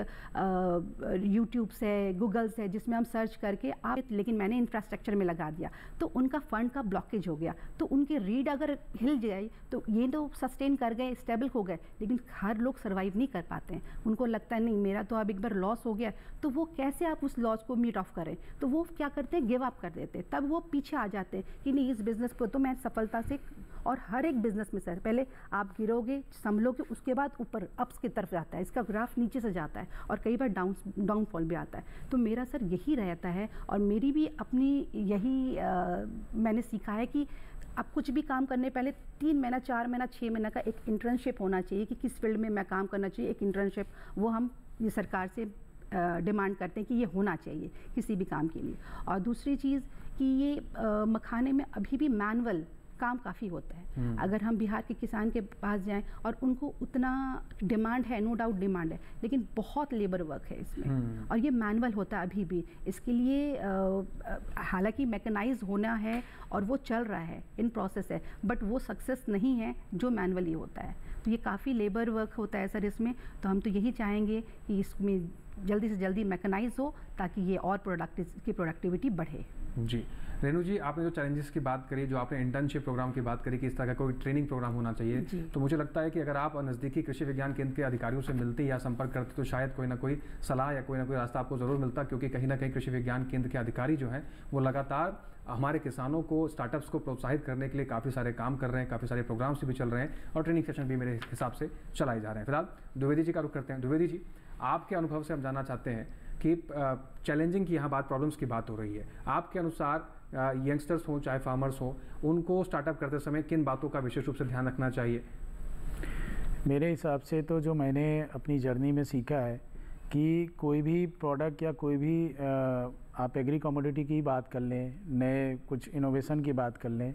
यूट्यूब से, गूगल से, जिसमें हम सर्च करके लेकिन मैंने इंफ्रास्ट्रक्चर में लगा दिया तो उनका फंड का ब्लॉकेज हो गया। तो उनके रीड अगर हिल जाए तो ये तो सस्टेन कर गए, स्टेबल हो गए, लेकिन हर लोग सर्वाइव नहीं कर पाते हैं। उनको लगता है नहीं मेरा तो अब एक बार लॉस हो गया, तो वो कैसे आप उस लॉस को मीट ऑफ करें, तो वो क्या करते हैं, गिव अप कर देते हैं। तब वो पीछे आ जाते हैं कि नहीं इस बिज़नेस को तो मैं सफलता से, और हर एक बिजनेस में सर पहले आप गिरोगे, संभलोगे, उसके बाद ऊपर अप्स की तरफ जाता है, इसका ग्राफ नीचे से जाता है और कई बार डाउनफॉल भी आता है। तो मेरा सर यही रहता है और मेरी भी अपनी यही मैंने सीखा है कि अब कुछ भी काम करने पहले 3 महीना, 4 महीना, 6 महीना का एक इंटर्नशिप होना चाहिए कि किस फील्ड में मैं काम करना चाहिए। एक इंटर्नशिप वो हम ये सरकार से डिमांड करते हैं कि ये होना चाहिए किसी भी काम के लिए। और दूसरी चीज़ कि ये मखाने में अभी भी मैनुअल काम काफ़ी होता है। अगर हम बिहार के किसान के पास जाएं और उनको उतना डिमांड है, नो डाउट डिमांड है, लेकिन बहुत लेबर वर्क है इसमें और ये मैनुअल होता है अभी भी। इसके लिए हालांकि मैकेनाइज होना है और वो चल रहा है, इन प्रोसेस है, बट वो सक्सेस नहीं है जो मैनुअली होता है। तो ये काफ़ी लेबर वर्क होता है सर इसमें। तो हम तो यही चाहेंगे कि इसमें जल्दी से जल्दी मैकेनाइज हो ताकि ये और प्रोडक्टिविटी बढ़े। जी रेणु जी, आपने जो चैलेंजेस की बात करी, जो आपने इंटर्नशिप प्रोग्राम की बात करी कि इस तरह का कोई ट्रेनिंग प्रोग्राम होना चाहिए, तो मुझे लगता है कि अगर आप नज़दीकी कृषि विज्ञान केंद्र के अधिकारियों से मिलते या संपर्क करते तो शायद कोई ना कोई सलाह या कोई ना कोई रास्ता आपको ज़रूर मिलता, क्योंकि कहीं ना कहीं कृषि विज्ञान केंद्र के अधिकारी जो हैं वो लगातार हमारे किसानों को, स्टार्टअप्स को प्रोत्साहित करने के लिए काफ़ी सारे काम कर रहे हैं, काफ़ी सारे प्रोग्राम्स भी चल रहे हैं और ट्रेनिंग सेशन भी मेरे हिसाब से चलाए जा रहे हैं। फिलहाल द्विवेदी जी का रुख करते हैं। द्विवेदी जी, आपके अनुभव से हम जानना चाहते हैं कि चैलेंजिंग की यहाँ बात, प्रॉब्लम्स की बात हो रही है, आपके अनुसार यंगस्टर्स हों चाहे फार्मर्स हों, उनको स्टार्टअप करते समय किन बातों का विशेष रूप से ध्यान रखना चाहिए? मेरे हिसाब से तो जो मैंने अपनी जर्नी में सीखा है कि कोई भी प्रोडक्ट या कोई भी आप एग्री कमोडिटी की बात कर लें, नए कुछ इनोवेशन की बात कर लें,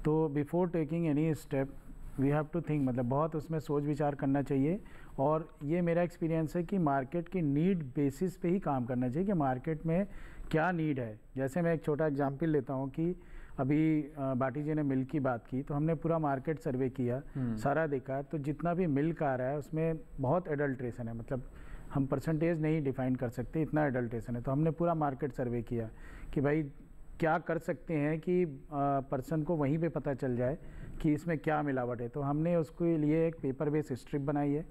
तो before taking any step we have to think, मतलब बहुत उसमें सोच विचार करना चाहिए। और ये मेरा एक्सपीरियंस है कि मार्केट की नीड बेसिस पे ही काम करना चाहिए कि मार्केट में क्या नीड है। जैसे मैं एक छोटा एग्जांपल लेता हूँ कि अभी बाटी जी ने मिल्क की बात की, तो हमने पूरा मार्केट सर्वे किया, सारा देखा, तो जितना भी मिल्क आ रहा है उसमें बहुत एडल्ट्रेशन है, मतलब हम परसेंटेज नहीं डिफाइन कर सकते, इतना एडल्ट्रेशन है। तो हमने पूरा मार्केट सर्वे किया कि भाई क्या कर सकते हैं कि पर्सन को वहीं पे पता चल जाए कि इसमें क्या मिलावट है। तो हमने उसके लिए एक पेपर बेस स्ट्रिप बनाई है,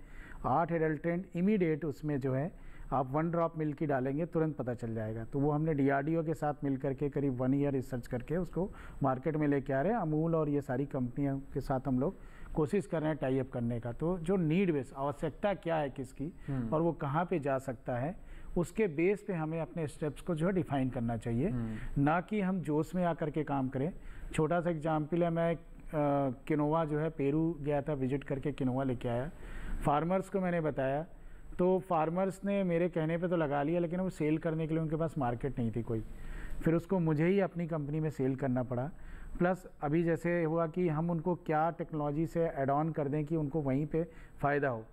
8 एडल्ट्रेंट इमीडिएट उसमें जो है आप 1 ड्रॉप मिल्क की डालेंगे तुरंत पता चल जाएगा। तो वो हमने DRDO के साथ मिल करके करीब 1 ईयर रिसर्च करके उसको मार्केट में लेके आ रहे हैं। अमूल और ये सारी कंपनियों के साथ हम लोग कोशिश कर रहे हैं टाई अप करने का। तो जो नीड बेस, आवश्यकता क्या है किसकी और वो कहाँ पे जा सकता है, उसके बेस पे हमें अपने स्टेप्स को जो है डिफाइन करना चाहिए, ना कि हम जोश में आकर के काम करें। छोटा सा एग्जाम्पल है, मैं किनोवा जो है पेरू गया था, विजिट करके किनोवा लेके आया, फार्मर्स को मैंने बताया, तो फार्मर्स ने मेरे कहने पे तो लगा लिया, लेकिन वो सेल करने के लिए उनके पास मार्केट नहीं थी कोई, फिर उसको मुझे ही अपनी कंपनी में सेल करना पड़ा। प्लस अभी जैसे हुआ कि हम उनको क्या टेक्नोलॉजी से ऐड ऑन कर दें कि उनको वहीं पे फ़ायदा हो।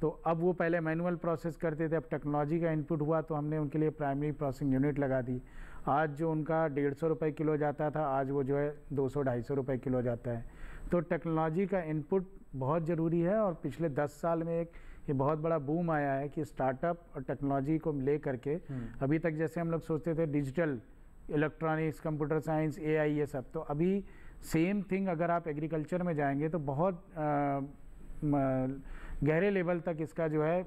तो अब वो पहले मैनुअल प्रोसेस करते थे, अब टेक्नोलॉजी का इनपुट हुआ तो हमने उनके लिए प्राइमरी प्रोसेसिंग यूनिट लगा दी। आज जो उनका 150 रुपये किलो जाता था, आज वो जो है 200-250 रुपये किलो जाता है। तो टेक्नोलॉजी का इनपुट बहुत ज़रूरी है और पिछले 10 साल में एक ये बहुत बड़ा बूम आया है कि स्टार्टअप और टेक्नोलॉजी को ले करके, अभी तक जैसे हम लोग सोचते थे digital, electronics, computer science, AI ये सब, तो अभी सेम थिंग अगर आप एग्रीकल्चर में जाएंगे तो बहुत गहरे लेवल तक इसका जो है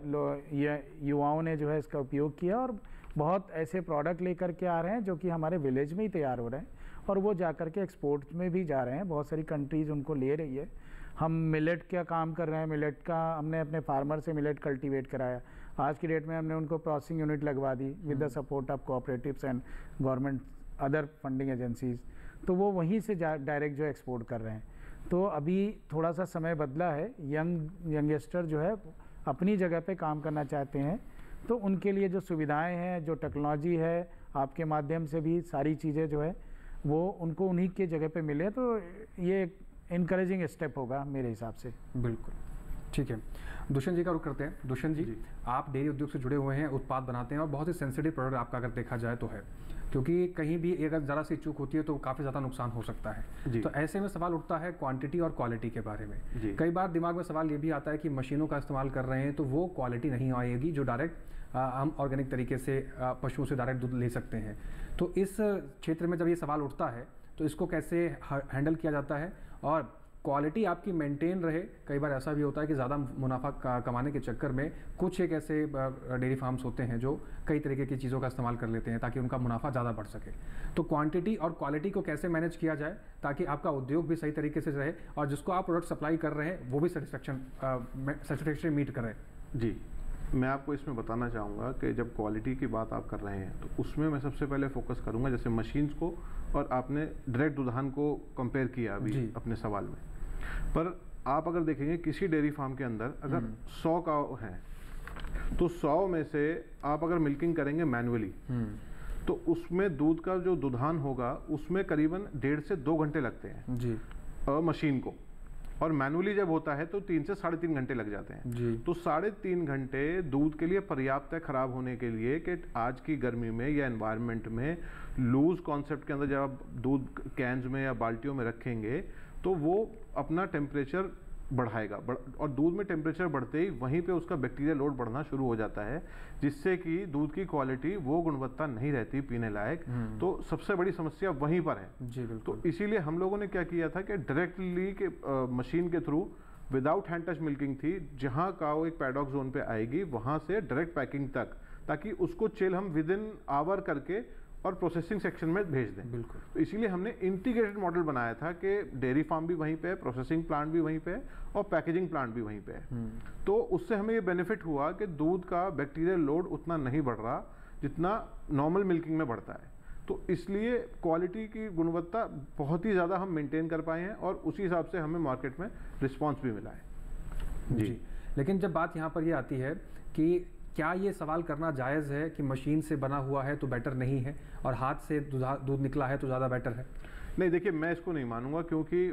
युवाओं ने जो है इसका उपयोग किया और बहुत ऐसे प्रोडक्ट लेकर के आ रहे हैं जो कि हमारे विलेज में ही तैयार हो रहे हैं और वो जा कर के एक्सपोर्ट में भी जा रहे हैं, बहुत सारी कंट्रीज़ उनको ले रही है। हम मिलेट का काम कर रहे हैं, मिलेट का हमने अपने फार्मर से मिलेट कल्टीवेट कराया, आज की डेट में हमने उनको प्रोसेसिंग यूनिट लगवा दी with the support of cooperatives and government other funding agencies, तो वो वहीं से डायरेक्ट जो एक्सपोर्ट कर रहे हैं। तो अभी थोड़ा सा समय बदला है, यंगस्टर जो है अपनी जगह पे काम करना चाहते हैं, तो उनके लिए जो सुविधाएं हैं, जो टेक्नोलॉजी है, आपके माध्यम से भी सारी चीज़ें जो है वो उनको उन्हीं के जगह पे मिले, तो ये इनकरेजिंग स्टेप होगा मेरे हिसाब से। बिल्कुल ठीक है। दुष्यंत जी का रुख करते हैं। दुष्यंत जी, आप डेयरी उद्योग से जुड़े हुए हैं, उत्पाद बनाते हैं और बहुत ही सेंसिटिव प्रोडक्ट आपका अगर देखा जाए तो है, क्योंकि कहीं भी अगर ज़रा सी चूक होती है तो काफ़ी ज़्यादा नुकसान हो सकता है। तो ऐसे में सवाल उठता है क्वांटिटी और क्वालिटी के बारे में। कई बार दिमाग में सवाल ये भी आता है कि मशीनों का इस्तेमाल कर रहे हैं तो वो क्वालिटी नहीं आएगी जो डायरेक्ट हम ऑर्गेनिक तरीके से पशुओं से डायरेक्ट दूध ले सकते हैं। तो इस क्षेत्र में जब ये सवाल उठता है तो इसको कैसे हैंडल किया जाता है और क्वालिटी आपकी मेंटेन रहे? कई बार ऐसा भी होता है कि ज़्यादा मुनाफा कमाने के चक्कर में कुछ एक ऐसे डेयरी फार्म्स होते हैं जो कई तरीके की चीज़ों का इस्तेमाल कर लेते हैं ताकि उनका मुनाफा ज़्यादा बढ़ सके। तो क्वांटिटी और क्वालिटी को कैसे मैनेज किया जाए ताकि आपका उद्योग भी सही तरीके से रहे और जिसको आप प्रोडक्ट सप्लाई कर रहे हैं वो भी सेटिस्फेक्शन मीट करें? जी, मैं आपको इसमें बताना चाहूँगा कि जब क्वालिटी की बात आप कर रहे हैं तो उसमें मैं सबसे पहले फोकस करूँगा, जैसे मशीन्स को और आपने डायरेक्ट दुधान को कंपेयर किया अभी अपने सवाल में, पर आप अगर देखेंगे किसी डेयरी फार्म के अंदर अगर 100 काऊ हैं तो 100 में से आप अगर मिल्किंग करेंगे मैनुअली तो उसमें दूध का जो दुधान होगा उसमें करीबन 1.5 से 2 घंटे लगते हैं जी। मशीन को, और मैनुअली जब होता है तो 3 से 3.5 घंटे लग जाते हैं जी। तो 3.5 घंटे दूध के लिए पर्याप्त है खराब होने के लिए कि आज की गर्मी में या एनवायरनमेंट में लूज कॉन्सेप्ट के अंदर जब आप दूध कैंस में या बाल्टियों में रखेंगे तो वो अपना टेम्परेचर बढ़ाएगा और दूध में टेम्परेचर बढ़ते ही वहीं पे उसका बैक्टीरिया लोड बढ़ना शुरू हो जाता है, जिससे कि दूध की क्वालिटी वो गुणवत्ता नहीं रहती पीने लायक। तो सबसे बड़ी समस्या वहीं पर है जी। बिल्कुल। तो इसीलिए हम लोगों ने क्या किया था कि डायरेक्टली के मशीन के through without hand touch milking थी, जहां काऊ एक पैडॉक जोन पे आएगी वहां से डायरेक्ट पैकिंग तक, ताकि उसको चिल हम विद इन आवर करके और प्रोसेसिंग सेक्शन में भेज दें। बिल्कुल। तो इसीलिए हमने इंटीग्रेटेड मॉडल बनाया था कि डेयरी फार्म भी वहीं पे है, प्रोसेसिंग प्लांट भी वहीं पे है और पैकेजिंग प्लांट भी वहीं पे है। तो उससे हमें ये बेनिफिट हुआ कि दूध का बैक्टीरियल लोड उतना नहीं बढ़ रहा जितना नॉर्मल मिल्किंग में बढ़ता है। तो इसलिए क्वालिटी की गुणवत्ता बहुत ही ज़्यादा हम मेंटेन कर पाए हैं और उसी हिसाब से हमें मार्केट में रिस्पॉन्स भी मिला है। जी। लेकिन जब बात यहाँ पर ये आती है कि क्या ये सवाल करना जायज़ है कि मशीन से बना हुआ है तो बेटर नहीं है और हाथ से दूध निकला है तो ज़्यादा बेटर है? नहीं, देखिए मैं इसको नहीं मानूंगा, क्योंकि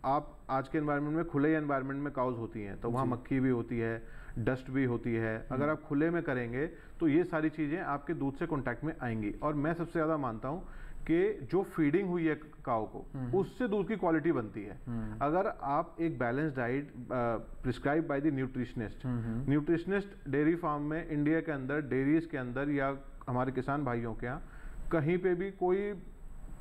आप आज के एनवायरनमेंट में खुले एनवायरनमेंट में काउज होती हैं तो वहाँ मक्खी भी होती है, डस्ट भी होती है। अगर आप खुले में करेंगे तो ये सारी चीज़ें आपके दूध से कॉन्टैक्ट में आएंगी। और मैं सबसे ज़्यादा मानता हूँ कि जो फीडिंग हुई है काऊ को उससे दूध की क्वालिटी बनती है। अगर आप एक balance diet prescribe by the nutritionist dairy farm में इंडिया के अंदर डेयरीज के अंदर या हमारे किसान भाइयों के यहाँ कहीं पे भी कोई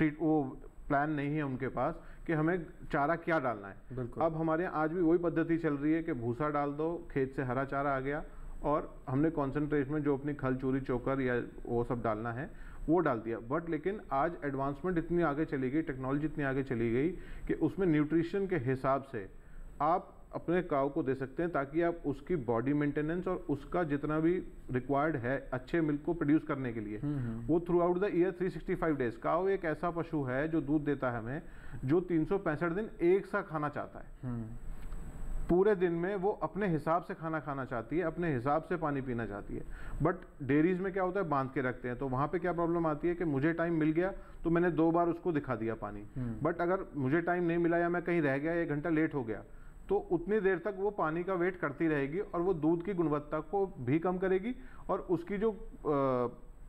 वो प्लान नहीं है उनके पास कि हमें चारा क्या डालना है। अब हमारे यहाँ आज भी वही पद्धति चल रही है कि भूसा डाल दो, खेत से हरा चारा आ गया और हमने कॉन्सेंट्रेट में जो अपनी खल चूरी चोकर या वो सब डालना है वो डाल दिया। बट लेकिन आज एडवांसमेंट इतनी आगे चली गई, टेक्नोलॉजी इतनी आगे चली गई कि उसमें न्यूट्रिशन के हिसाब से आप अपने काऊ को दे सकते हैं ताकि आप उसकी बॉडी मेंटेनेंस और उसका जितना भी रिक्वायर्ड है अच्छे मिल्क को प्रोड्यूस करने के लिए वो throughout the year 365 days. Cow एक ऐसा पशु है जो दूध देता है हमें, जो 365 दिन एक सा खाना चाहता है। पूरे दिन में वो अपने हिसाब से खाना खाना चाहती है, अपने हिसाब से पानी पीना चाहती है। बट डेयरीज में क्या होता है, बांध के रखते हैं, तो वहां पे क्या प्रॉब्लम आती है कि मुझे टाइम मिल गया तो मैंने 2 बार उसको दिखा दिया पानी। बट अगर मुझे टाइम नहीं मिला या मैं कहीं रह गया, 1 घंटा लेट हो गया, तो उतनी देर तक वो पानी का वेट करती रहेगी और वो दूध की गुणवत्ता को भी कम करेगी और उसकी जो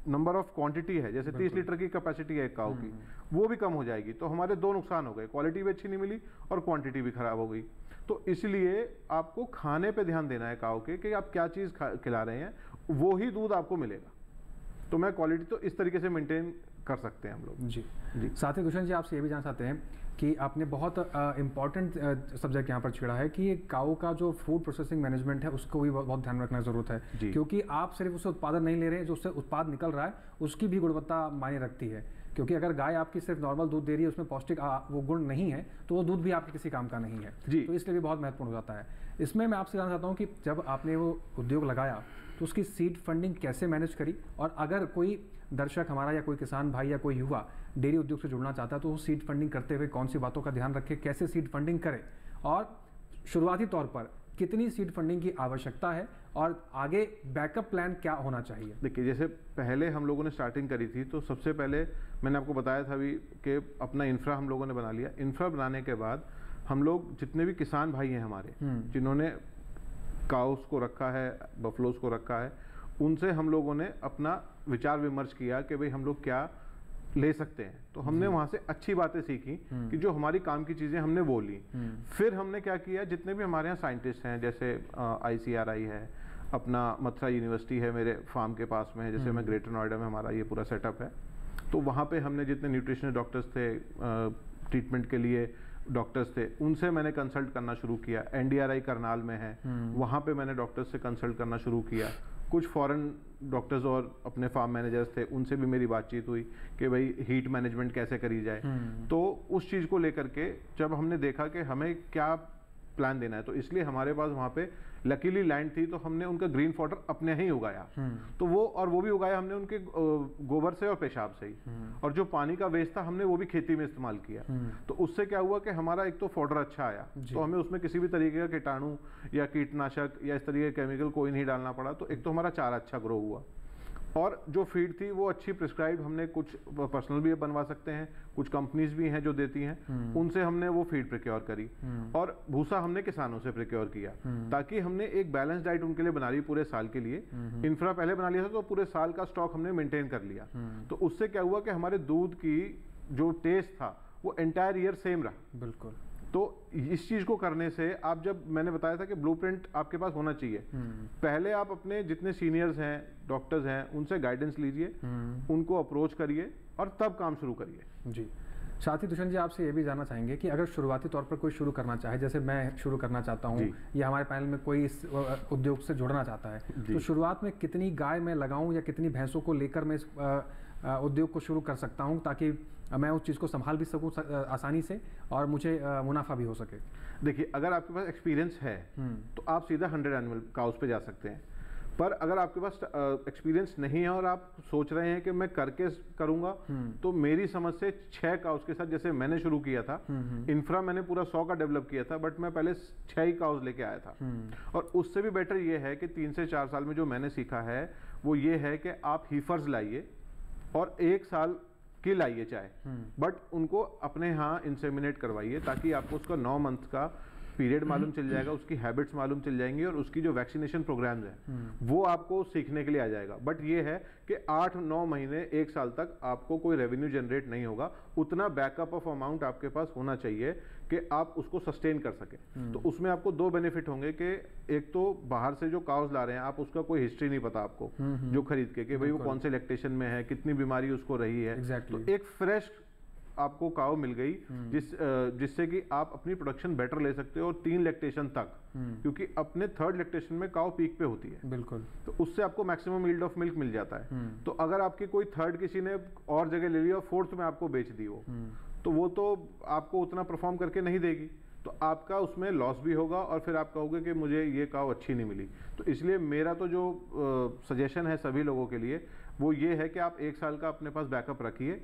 नंबर ऑफ क्वांटिटी है, जैसे 30 लीटर की कैपेसिटी है एक काऊ की, वो भी कम हो जाएगी। तो हमारे 2 नुकसान हो गए, क्वालिटी भी अच्छी नहीं मिली और क्वांटिटी भी खराब हो गई। तो इसलिए आपको खाने पे ध्यान देना है काऊ के कि आप क्या चीज़ खिला रहे हैं, वो ही दूध आपको मिलेगा। तो मैं क्वालिटी तो इस तरीके से मेंटेन कर सकते हैं हम लोग। जी जी। साथ ही दुष्यंत जी, आपसे ये भी जानना चाहते हैं कि आपने बहुत इंपॉर्टेंट सब्जेक्ट यहाँ पर छेड़ा है कि काऊ का जो फूड प्रोसेसिंग मैनेजमेंट है उसको भी बहुत ध्यान रखना ज़रूरत है, क्योंकि आप सिर्फ उससे उत्पादन नहीं ले रहे हैं, जो उससे उत्पाद निकल रहा है उसकी भी गुणवत्ता मायने रखती है। क्योंकि अगर गाय आपकी सिर्फ नॉर्मल दूध दे रही है, उसमें पौष्टिक वो गुण नहीं है, तो वो दूध भी आपके किसी काम का नहीं है। तो इसलिए भी बहुत महत्वपूर्ण हो जाता है। इसमें मैं आपसे जानना चाहता हूँ कि जब आपने वो उद्योग लगाया तो उसकी सीड फंडिंग कैसे मैनेज करी, और अगर कोई दर्शक हमारा या कोई किसान भाई या कोई युवा डेयरी उद्योग से जुड़ना चाहता है तो वो सीड फंडिंग करते हुए कौन सी बातों का ध्यान रखे, कैसे सीड फंडिंग करे, और शुरुआती तौर पर कितनी सीड फंडिंग की आवश्यकता है और आगे बैकअप प्लान क्या होना चाहिए? देखिए, जैसे पहले हम लोगों ने स्टार्टिंग करी थी तो सबसे पहले मैंने आपको बताया था अभी कि अपना इंफ्रा हम लोगों ने बना लिया। इंफ्रा बनाने के बाद हम लोग जितने भी किसान भाई हैं हमारे, जिन्होंने काउस को रखा है, बफलोस को रखा है, उनसे हम लोगों ने अपना विचार विमर्श किया कि भाई हम लोग क्या ले सकते हैं। तो हमने वहाँ से अच्छी बातें सीखी कि जो हमारी काम की चीज़ें हमने वो ली। फिर हमने क्या किया, जितने भी हमारे यहाँ साइंटिस्ट हैं, जैसे ICRI है, अपना मथुरा यूनिवर्सिटी है मेरे फार्म के पास में है, जैसे मैं ग्रेटर नोएडा में हमारा ये पूरा सेटअप है, तो वहाँ पे हमने जितने न्यूट्रिशनल डॉक्टर्स थे, ट्रीटमेंट के लिए डॉक्टर्स थे, उनसे मैंने कंसल्ट करना शुरू किया। NDRI करनाल में है, वहाँ पे मैंने डॉक्टर्स से कंसल्ट करना शुरू किया। कुछ फॉरेन डॉक्टर्स और अपने फार्म मैनेजर्स थे, उनसे भी मेरी बातचीत हुई कि भाई हीट मैनेजमेंट कैसे करी जाए। तो उस चीज़ को लेकर के जब हमने देखा कि हमें क्या प्लान देना है, तो इसलिए हमारे पास वहाँ पे लकीली लैंड थी, तो हमने उनका ग्रीन फॉडर अपने ही उगाया। तो वो भी उगाया हमने उनके गोबर से और पेशाब से ही, और जो पानी का वेस्ट था हमने वो भी खेती में इस्तेमाल किया। तो उससे क्या हुआ कि हमारा एक तो फॉडर अच्छा आया, तो हमें उसमें किसी भी तरीके का कीटाणु या कीटनाशक या इस तरीके के केमिकल कोई नहीं डालना पड़ा। तो एक तो हमारा चारा अच्छा ग्रो हुआ, और जो फीड थी वो अच्छी प्रिस्क्राइब्ड, हमने कुछ पर्सनल भी बनवा सकते हैं, कुछ कंपनीज भी हैं जो देती हैं, उनसे हमने वो फीड प्रिक्योर करी और भूसा हमने किसानों से प्रिक्योर किया, ताकि हमने एक बैलेंस डाइट उनके लिए बना ली पूरे साल के लिए। इंफ्रा पहले बना लिया था तो पूरे साल का स्टॉक हमने मेंटेन कर लिया। तो उससे क्या हुआ कि हमारे दूध की जो टेस्ट था वो एंटायर ईयर सेम रहा। बिल्कुल। तो इस चीज को करने से आप, जब मैंने बताया था कि ब्लूप्रिंट आपके पास होना चाहिए, पहले आप अपने जितने सीनियर्स हैं, डॉक्टर्स हैं, उनसे गाइडेंस लीजिए, उनको अप्रोच करिए और तब काम शुरू करिए। जी। साथ ही दुष्यंत जी आपसे ये भी जानना चाहेंगे कि अगर शुरुआती तौर पर कोई शुरू करना चाहे, जैसे मैं शुरू करना चाहता हूँ या हमारे पैनल में कोई इस उद्योग से जुड़ना चाहता है, तो शुरुआत में कितनी गाय मैं लगाऊं या कितनी भैंसों को लेकर मैं इस उद्योग को शुरू कर सकता हूँ, ताकि मैं उस चीज़ को संभाल भी सकूँ आसानी से और मुझे मुनाफा भी हो सके? देखिए, अगर आपके पास एक्सपीरियंस है तो आप सीधा 100 एनिमल काउस पे जा सकते हैं। पर अगर आपके पास एक्सपीरियंस नहीं है और आप सोच रहे हैं कि मैं करके करूंगा, तो मेरी समझ से 6 काउस के साथ, जैसे मैंने शुरू किया था, इंफ्रा मैंने पूरा 100 का डेवलप किया था, बट मैं पहले 6 ही काउस लेके आया था। और उससे भी बेटर ये है कि 3 से 4 साल में जो मैंने सीखा है वो ये है कि आप हीफर्स लाइए और 1 साल की लाइए चाहे, बट उनको अपने यहाँ इंसेमिनेट करवाइए, ताकि आपको उसका 9 मंथ का पीरियड मालूम चल जाएगा, उसकी हैबिट्स मालूम चल जाएंगी और उसकी जो वैक्सीनेशन प्रोग्राम्स हैं वो आपको सीखने के लिए आ जाएगा। बट ये है कि 8-9 महीने 1 साल तक आपको कोई रेवेन्यू जनरेट नहीं होगा, उतना बैकअप ऑफ अमाउंट आपके पास होना चाहिए कि आप उसको सस्टेन कर सकें। तो उसमें आपको 2 बेनिफिट होंगे कि एक तो बाहर से जो काउस ला रहे हैं आप, उसका कोई हिस्ट्री नहीं पता आपको जो खरीद के, कि भाई वो कौन से लैक्टेशन में है, कितनी बीमारी उसको रही है। तो एक फ्रेश आपको काव मिल गई जिससे कि आप अपनी प्रोडक्शन बेटर ले सकते हो और 3 लैक्टेशन तक, क्योंकि अपने 3rd लैक्टेशन में काव पीक पे होती है। बिल्कुल। तो उससे आपको मैक्सिमम यील्ड ऑफ मिल्क मिल जाता है। तो अगर आपकी कोई 3rd किसी ने और जगह ले ली और 4th में आपको बेच दी वो तो आपको उतना परफॉर्म करके नहीं देगी, तो आपका उसमें लॉस भी होगा और फिर आप कहोगे कि मुझे ये काव अच्छी नहीं मिली। तो इसलिए मेरा तो जो सजेशन है सभी लोगों के लिए वो ये है कि आप 1 साल का अपने पास बैकअप रखिए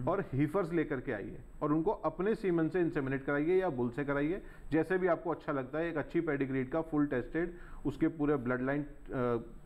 और हीफर्स लेकर के आइए और उनको अपने सीमन से इंसेमिनेट कराइए या बुल से कराइए, जैसे भी आपको अच्छा लगता है। एक अच्छी पेडिग्रीड का फुल टेस्टेड, उसके पूरे ब्लड लाइन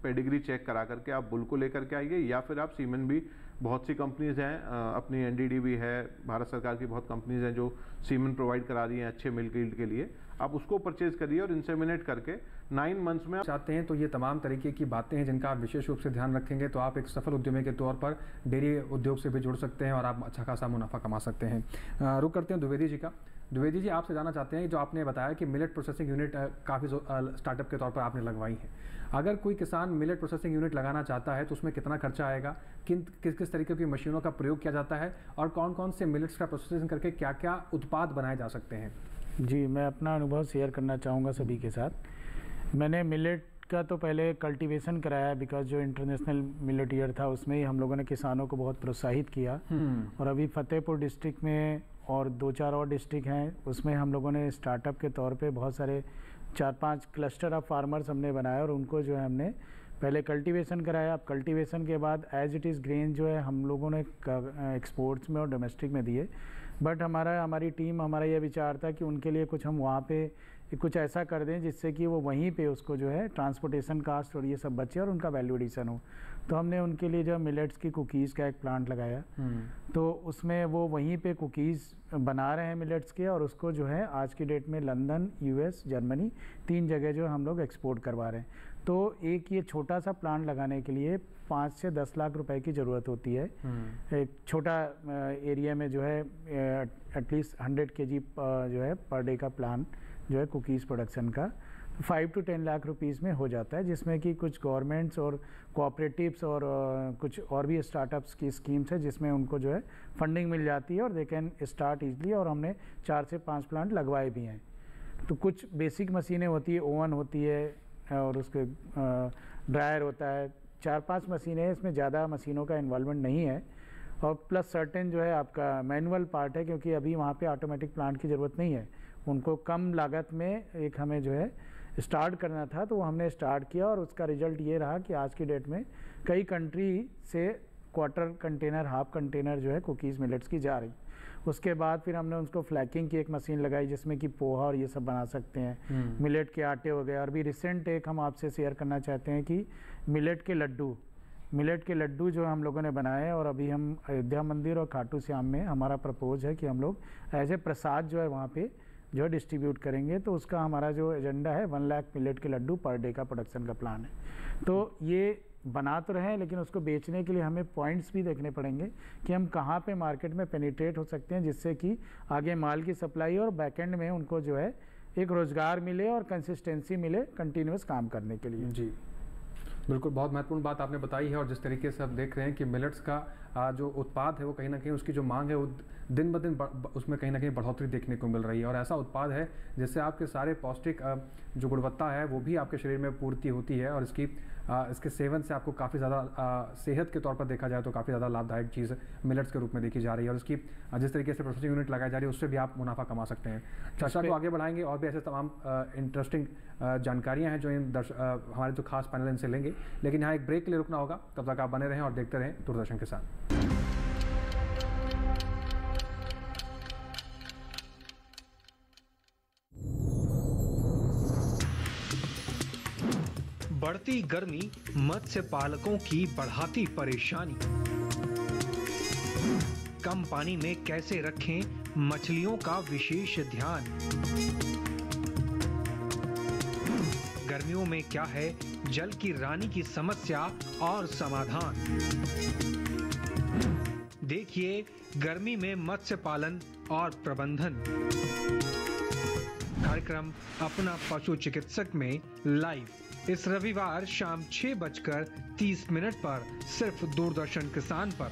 पेडिग्री चेक करा करके आप बुल को लेकर के आइए, या फिर आप सीमन भी, बहुत सी कंपनीज हैं, अपनी एनडीडी भी है, भारत सरकार की बहुत कंपनीज हैं जो सीमन प्रोवाइड करा रही हैं अच्छे मिल्क यील्ड के लिए। आप उसको परचेज करिए और इंसेमिनेट करके 9 मंथ्स में चाहते हैं। तो ये तमाम तरीके की बातें हैं जिनका आप विशेष रूप से ध्यान रखेंगे तो आप एक सफल उद्यमी के तौर पर डेयरी उद्योग से भी जुड़ सकते हैं और आप अच्छा खासा मुनाफा कमा सकते हैं। रुक करते हैं द्विवेदी जी का। द्विवेदी जी, आपसे जानना चाहते हैं, जो आपने बताया कि मिलेट प्रोसेसिंग यूनिट काफ़ी स्टार्टअप के तौर पर आपने लगवाई है, अगर कोई किसान मिलेट प्रोसेसिंग यूनिट लगाना चाहता है तो उसमें कितना खर्चा आएगा, किस तरीके की मशीनों का प्रयोग किया जाता है और कौन कौन से मिलेट्स का प्रोसेसिंग करके क्या क्या उत्पाद बनाए जा सकते हैं? जी, मैं अपना अनुभव शेयर करना चाहूँगा सभी के साथ। मैंने मिलेट का तो पहले कल्टीवेशन कराया, बिकॉज जो इंटरनेशनल मिलेट ईयर था उसमें ही हम लोगों ने किसानों को बहुत प्रोत्साहित किया। और अभी फतेहपुर डिस्ट्रिक्ट में और 2-4 और डिस्ट्रिक्ट हैं, उसमें हम लोगों ने स्टार्टअप के तौर पे बहुत सारे 4-5 क्लस्टर ऑफ फार्मर्स हमने बनाए और उनको जो है हमने पहले कल्टीवेशन कराया। अब कल्टीवेशन के बाद एज इट इज़ ग्रेन जो है हम लोगों ने एक्सपोर्ट्स में और डोमेस्टिक में दिए। बट हमारी टीम, हमारा ये विचार था कि उनके लिए कुछ हम वहाँ पे कुछ ऐसा कर दें जिससे कि वो वहीं पे उसको जो है ट्रांसपोर्टेशन कास्ट और ये सब बचे और उनका वैल्यू एडिशन हो। तो हमने उनके लिए जो मिलेट्स की कुकीज़ का एक प्लांट लगाया, तो उसमें वो वहीं पे कुकीज़ बना रहे हैं मिलेट्स के, और उसको जो है आज की डेट में लंदन, यूएस, जर्मनी 3 जगह जो हम लोग एक्सपोर्ट करवा रहे हैं। तो एक ये छोटा सा प्लांट लगाने के लिए 5 से 10 लाख रुपए की ज़रूरत होती है। एक छोटा एरिया में जो है एटलीस्ट 100 kg जो है पर डे का प्लान जो है कुकीज़ प्रोडक्शन का 5 to 10 लाख रुपीज़ में हो जाता है, जिसमें कि कुछ गवर्नमेंट्स और कोऑपरेटिव्स और कुछ और भी स्टार्टअप्स की स्कीम्स है जिसमें उनको जो है फंडिंग मिल जाती है और दे कैन स्टार्ट ईजली। और हमने 4 से 5 प्लांट लगवाए भी हैं। तो कुछ बेसिक मशीनें होती है, ओवन होती है और उसके ड्रायर होता है, 4-5 मशीनें हैं, इसमें ज़्यादा मशीनों का इन्वॉल्वमेंट नहीं है। और प्लस सर्टेन जो है आपका मैनुअल पार्ट है, क्योंकि अभी वहाँ पे ऑटोमेटिक प्लांट की ज़रूरत नहीं है। उनको कम लागत में एक हमें जो है स्टार्ट करना था, तो वो हमने स्टार्ट किया और उसका रिजल्ट ये रहा कि आज की डेट में कई कंट्री से क्वार्टर कंटेनर, हाफ कंटेनर जो है कुकीज़ मिलेट्स की जा रही। उसके बाद फिर हमने उसको फ्लैकिंग की एक मशीन लगाई जिसमें कि पोहा और ये सब बना सकते हैं, मिलेट के आटे हो गए। और भी रिसेंट एक हम आपसे शेयर करना चाहते हैं कि मिलेट के लड्डू, मिलेट के लड्डू जो हम लोगों ने बनाए हैं, और अभी हम अयोध्या मंदिर और खाटू श्याम में हमारा प्रपोज है कि हम लोग एज ए प्रसाद जो है वहाँ पे जो है डिस्ट्रीब्यूट करेंगे। तो उसका हमारा जो एजेंडा है 1 लाख मिलेट के लड्डू पर डे का प्रोडक्शन का प्लान है। तो ये बना तो रहे हैं, लेकिन उसको बेचने के लिए हमें पॉइंट्स भी देखने पड़ेंगे कि हम कहाँ पे मार्केट में पेनिट्रेट हो सकते हैं, जिससे कि आगे माल की सप्लाई और बैकएंड में उनको जो है एक रोज़गार मिले और कंसिस्टेंसी मिले कंटिन्यूस काम करने के लिए। जी बिल्कुल, बहुत महत्वपूर्ण बात आपने बताई है। और जिस तरीके से आप देख रहे हैं कि मिलेट्स का जो उत्पाद है वो कहीं ना कहीं उसकी जो मांग है वो दिन ब दिन उसमें कहीं ना कहीं बढ़ोतरी देखने को मिल रही है। और ऐसा उत्पाद है जिससे आपके सारे पौष्टिक जो गुणवत्ता है वो भी आपके शरीर में पूर्ति होती है। और इसके सेवन से आपको काफ़ी ज़्यादा सेहत के तौर पर देखा जाए तो काफ़ी ज़्यादा लाभदायक चीज़ मिलेट्स के रूप में देखी जा रही है। और इसकी जिस तरीके से प्रोसेसिंग यूनिट लगाई जा रही है उससे भी आप मुनाफा कमा सकते हैं। चर्चा को आगे बढ़ाएंगे और भी ऐसे तमाम इंटरेस्टिंग जानकारियाँ हैं जो हमारे जो खास पैनल इनसे लेंगे। लेकिन यहाँ एक ब्रेक के लिए रुकना होगा, तब तक आप बने रहें और देखते रहें दूरदर्शन के साथ। बढ़ती गर्मी मत्स्य पालकों की बढ़ाती परेशानी। कम पानी में कैसे रखें मछलियों का विशेष ध्यान। गर्मियों में क्या है जल की रानी की समस्या और समाधान। देखिए गर्मी में मत्स्य पालन और प्रबंधन कार्यक्रम अपना पशु चिकित्सक में लाइव इस रविवार शाम 6:30 पर सिर्फ दूरदर्शन किसान पर।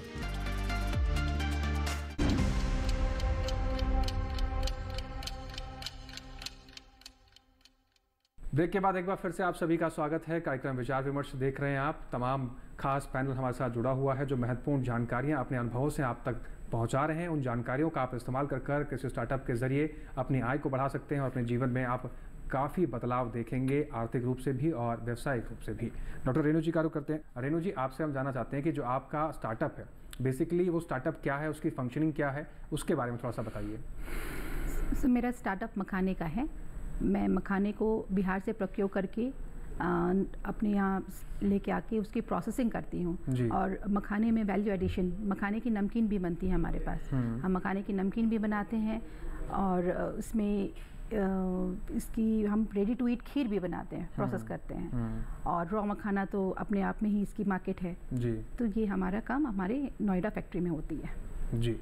ब्रेक के बाद एक बार फिर से आप सभी का स्वागत है। कार्यक्रम विचार विमर्श देख रहे हैं आप। तमाम खास पैनल हमारे साथ जुड़ा हुआ है जो महत्वपूर्ण जानकारियां अपने अनुभवों से आप तक पहुंचा रहे हैं। उन जानकारियों का आप इस्तेमाल कर किसी स्टार्टअप के जरिए अपनी आय को बढ़ा सकते हैं और अपने जीवन में आप काफ़ी बदलाव देखेंगे, आर्थिक रूप से भी और व्यावसायिक रूप से भी। डॉक्टर रेणु जी का रुख करते हैं। रेणु जी, आपसे हम जानना चाहते हैं कि जो आपका स्टार्टअप है बेसिकली वो स्टार्टअप क्या है, उसकी फंक्शनिंग क्या है, उसके बारे में थोड़ा सा बताइए। मेरा स्टार्टअप मखाने का है। मैं मखाने को बिहार से प्रोक्योर करके अपने यहाँ लेके आके उसकी प्रोसेसिंग करती हूँ। और मखाने में वैल्यू एडिशन, मखाने की नमकीन भी बनती है हमारे पास। हम मखाने की नमकीन भी बनाते हैं और इसमें इसकी हम रेडी टू ईट खीर भी बनाते हैं, प्रोसेस करते हैं। और रॉ मखाना तो अपने आप में ही इसकी मार्केट है जी। तो ये हमारा काम हमारे नोएडा फैक्ट्री में होती है जी।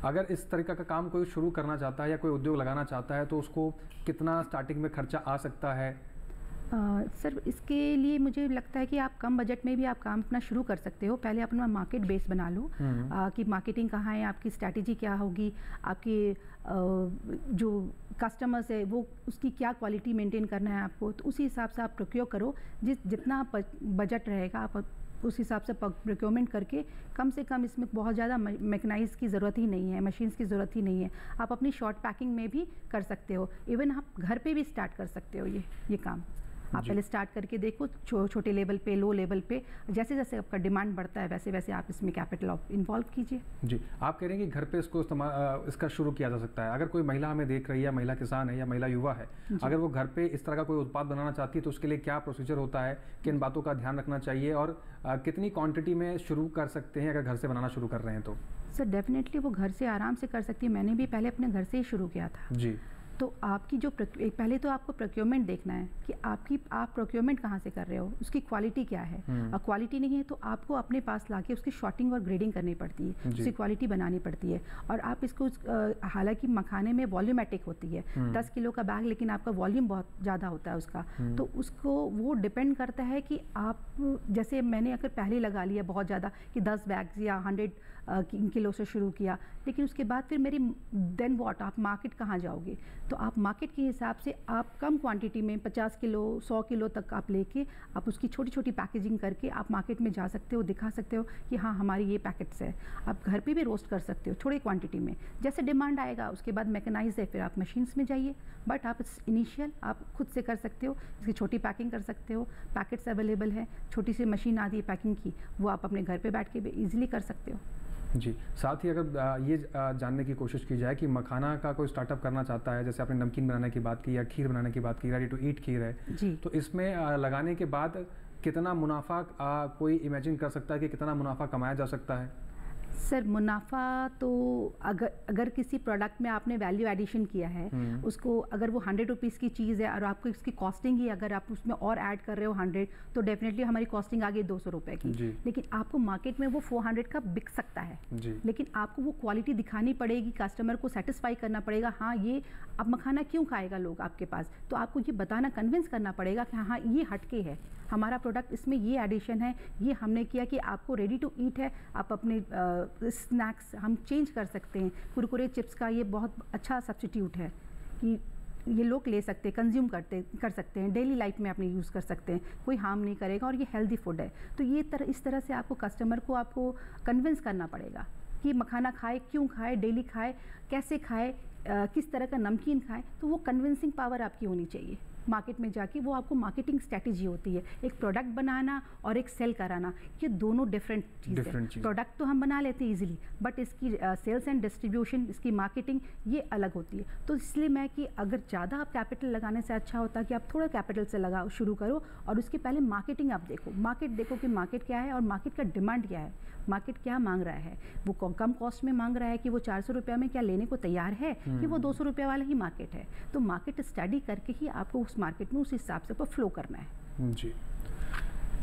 अगर इस तरीका का काम कोई शुरू करना चाहता है या कोई उद्योग लगाना चाहता है तो उसको कितना स्टार्टिंग में खर्चा आ सकता है? सर इसके लिए मुझे लगता है कि आप कम बजट में भी आप काम अपना शुरू कर सकते हो। पहले अपना मार्केट बेस बना लो कि मार्केटिंग कहाँ है, आपकी स्ट्रैटेजी क्या होगी, आपकी जो कस्टमर्स है वो उसकी क्या क्वालिटी मेंटेन करना है आपको, तो उसी हिसाब से आप प्रोक्योर करो। जितना बजट रहेगा आप उस हिसाब से प्रोक्योरमेंट करके कम से कम, इसमें बहुत ज़्यादा मैकेनाइज की ज़रूरत ही नहीं है, मशीन्स की ज़रूरत ही नहीं है। आप अपनी शॉर्ट पैकिंग में भी कर सकते हो, इवन आप घर पे भी स्टार्ट कर सकते हो ये काम। आप पहले स्टार्ट करके देखो छोटे लेवल पे, लो लेवल पे, जैसे जैसे आपका डिमांड बढ़ता है वैसे वैसे आप इसमें कैपिटल इन्वॉल्व कीजिए जी। आप कह रहे हैं कि घर पे इसको इसका शुरू किया जा सकता है। अगर कोई महिला हमें देख रही है, महिला किसान है या महिला युवा है, अगर वो घर पे इस तरह का कोई उत्पाद बनाना चाहती है तो उसके लिए क्या प्रोसीजर होता है, किन बातों का ध्यान रखना चाहिए और कितनी क्वान्टिटी में शुरू कर सकते हैं अगर घर से बनाना शुरू कर रहे हैं तो? सर डेफिनेटली वो घर से आराम से कर सकती है। मैंने भी पहले अपने घर से ही शुरू किया था जी। तो आपकी जो पहले तो आपको प्रोक्योरमेंट देखना है कि आप प्रोक्योरमेंट कहाँ से कर रहे हो, उसकी क्वालिटी क्या है। और क्वालिटी नहीं है तो आपको अपने पास लाके उसकी शॉर्टिंग और ग्रेडिंग करनी पड़ती है, उसकी क्वालिटी बनानी पड़ती है। और आप इसको हालांकि मखाने में वॉल्यूमेटिक होती है, 10 किलो का बैग, लेकिन आपका वॉल्यूम बहुत ज़्यादा होता है उसका। तो उसको वो डिपेंड करता है कि आप, जैसे मैंने अगर पहले लगा लिया बहुत ज़्यादा कि 10 बैग्स या 100 किलो से शुरू किया, लेकिन उसके बाद फिर मेरी देन व्हाट, आप मार्केट कहाँ जाओगे? तो आप मार्केट के हिसाब से आप कम क्वांटिटी में 50 किलो 100 किलो तक आप लेके आप उसकी छोटी छोटी पैकेजिंग करके आप मार्केट में जा सकते हो, दिखा सकते हो कि हाँ हमारी ये पैकेट्स है। आप घर पे भी रोस्ट कर सकते हो थोड़ी क्वांटिटी में, जैसे डिमांड आएगा। उसके बाद मैकेनाइज है, फिर आप मशीन्स में जाइए। बट आप इनिशियल आप खुद से कर सकते हो, इसकी छोटी पैकिंग कर सकते हो, पैकेट्स अवेलेबल है, छोटी सी मशीन आती है पैकिंग की, वो आप अपने घर पर बैठ के भी ईजिली कर सकते हो जी। साथ ही अगर ये जानने की कोशिश की जाए कि मखाना का कोई स्टार्टअप करना चाहता है, जैसे आपने नमकीन बनाने की बात की या खीर बनाने की बात की, रेडी टू ईट खीर है जी, तो इसमें लगाने के बाद कितना मुनाफा कोई इमेजिन कर सकता है कि कितना मुनाफा कमाया जा सकता है? सर मुनाफा तो अगर किसी प्रोडक्ट में आपने वैल्यू एडिशन किया है, उसको अगर वो 100 रुपीज़ की चीज़ है और आपको इसकी कॉस्टिंग ही अगर आप उसमें और ऐड कर रहे हो 100, तो डेफिनेटली हमारी कॉस्टिंग आ गई 200 रुपये की। लेकिन आपको मार्केट में वो 400 का बिक सकता है, लेकिन आपको वो क्वालिटी दिखानी पड़ेगी, कस्टमर को सेटिस्फाई करना पड़ेगा। हाँ, ये अब मखाना क्यों खाएगा लोग आपके पास, तो आपको ये बताना, कन्विंस करना पड़ेगा कि हाँ ये हटके है, हमारा प्रोडक्ट इसमें ये एडिशन है, ये हमने किया कि आपको रेडी टू ईट है, आप अपने स्नैक्स हम चेंज कर सकते हैं। कुरकुरे चिप्स का ये बहुत अच्छा सब्स्टिट्यूट है कि ये लोग ले सकते हैं, कंज्यूम कर सकते हैं, डेली लाइफ में अपने यूज़ कर सकते हैं, कोई हार्म नहीं करेगा और ये हेल्दी फूड है। तो ये इस तरह से आपको कस्टमर को आपको कन्विंस करना पड़ेगा कि मखाना खाए, क्यों खाए, डेली खाए, कैसे खाए, किस तरह का नमकीन खाए। तो वो कन्विंसिंग पावर आपकी होनी चाहिए मार्केट में जाके। वो आपको मार्केटिंग स्ट्रेटजी होती है, एक प्रोडक्ट बनाना और एक सेल कराना, ये दोनों डिफरेंट चीज़ है। प्रोडक्ट तो हम बना लेते हैं इजीली, बट इसकी सेल्स एंड डिस्ट्रीब्यूशन, इसकी मार्केटिंग ये अलग होती है। तो इसलिए मैं कि अगर ज़्यादा आप कैपिटल लगाने से अच्छा होता है कि आप थोड़ा कैपिटल से लगाओ, शुरू करो और उसके पहले मार्केटिंग आप देखो, मार्केट देखो कि मार्केट क्या है और मार्केट का डिमांड क्या है, मार्केट क्या मांग रहा है। वो कम कॉस्ट में मांग रहा है कि वो 400 रुपये में क्या लेने को तैयार है कि वो 200 रुपये वाला ही मार्केट है। तो मार्केट स्टडी करके ही आपको उस मार्केट में उस हिसाब से पर फ्लो करना है। जी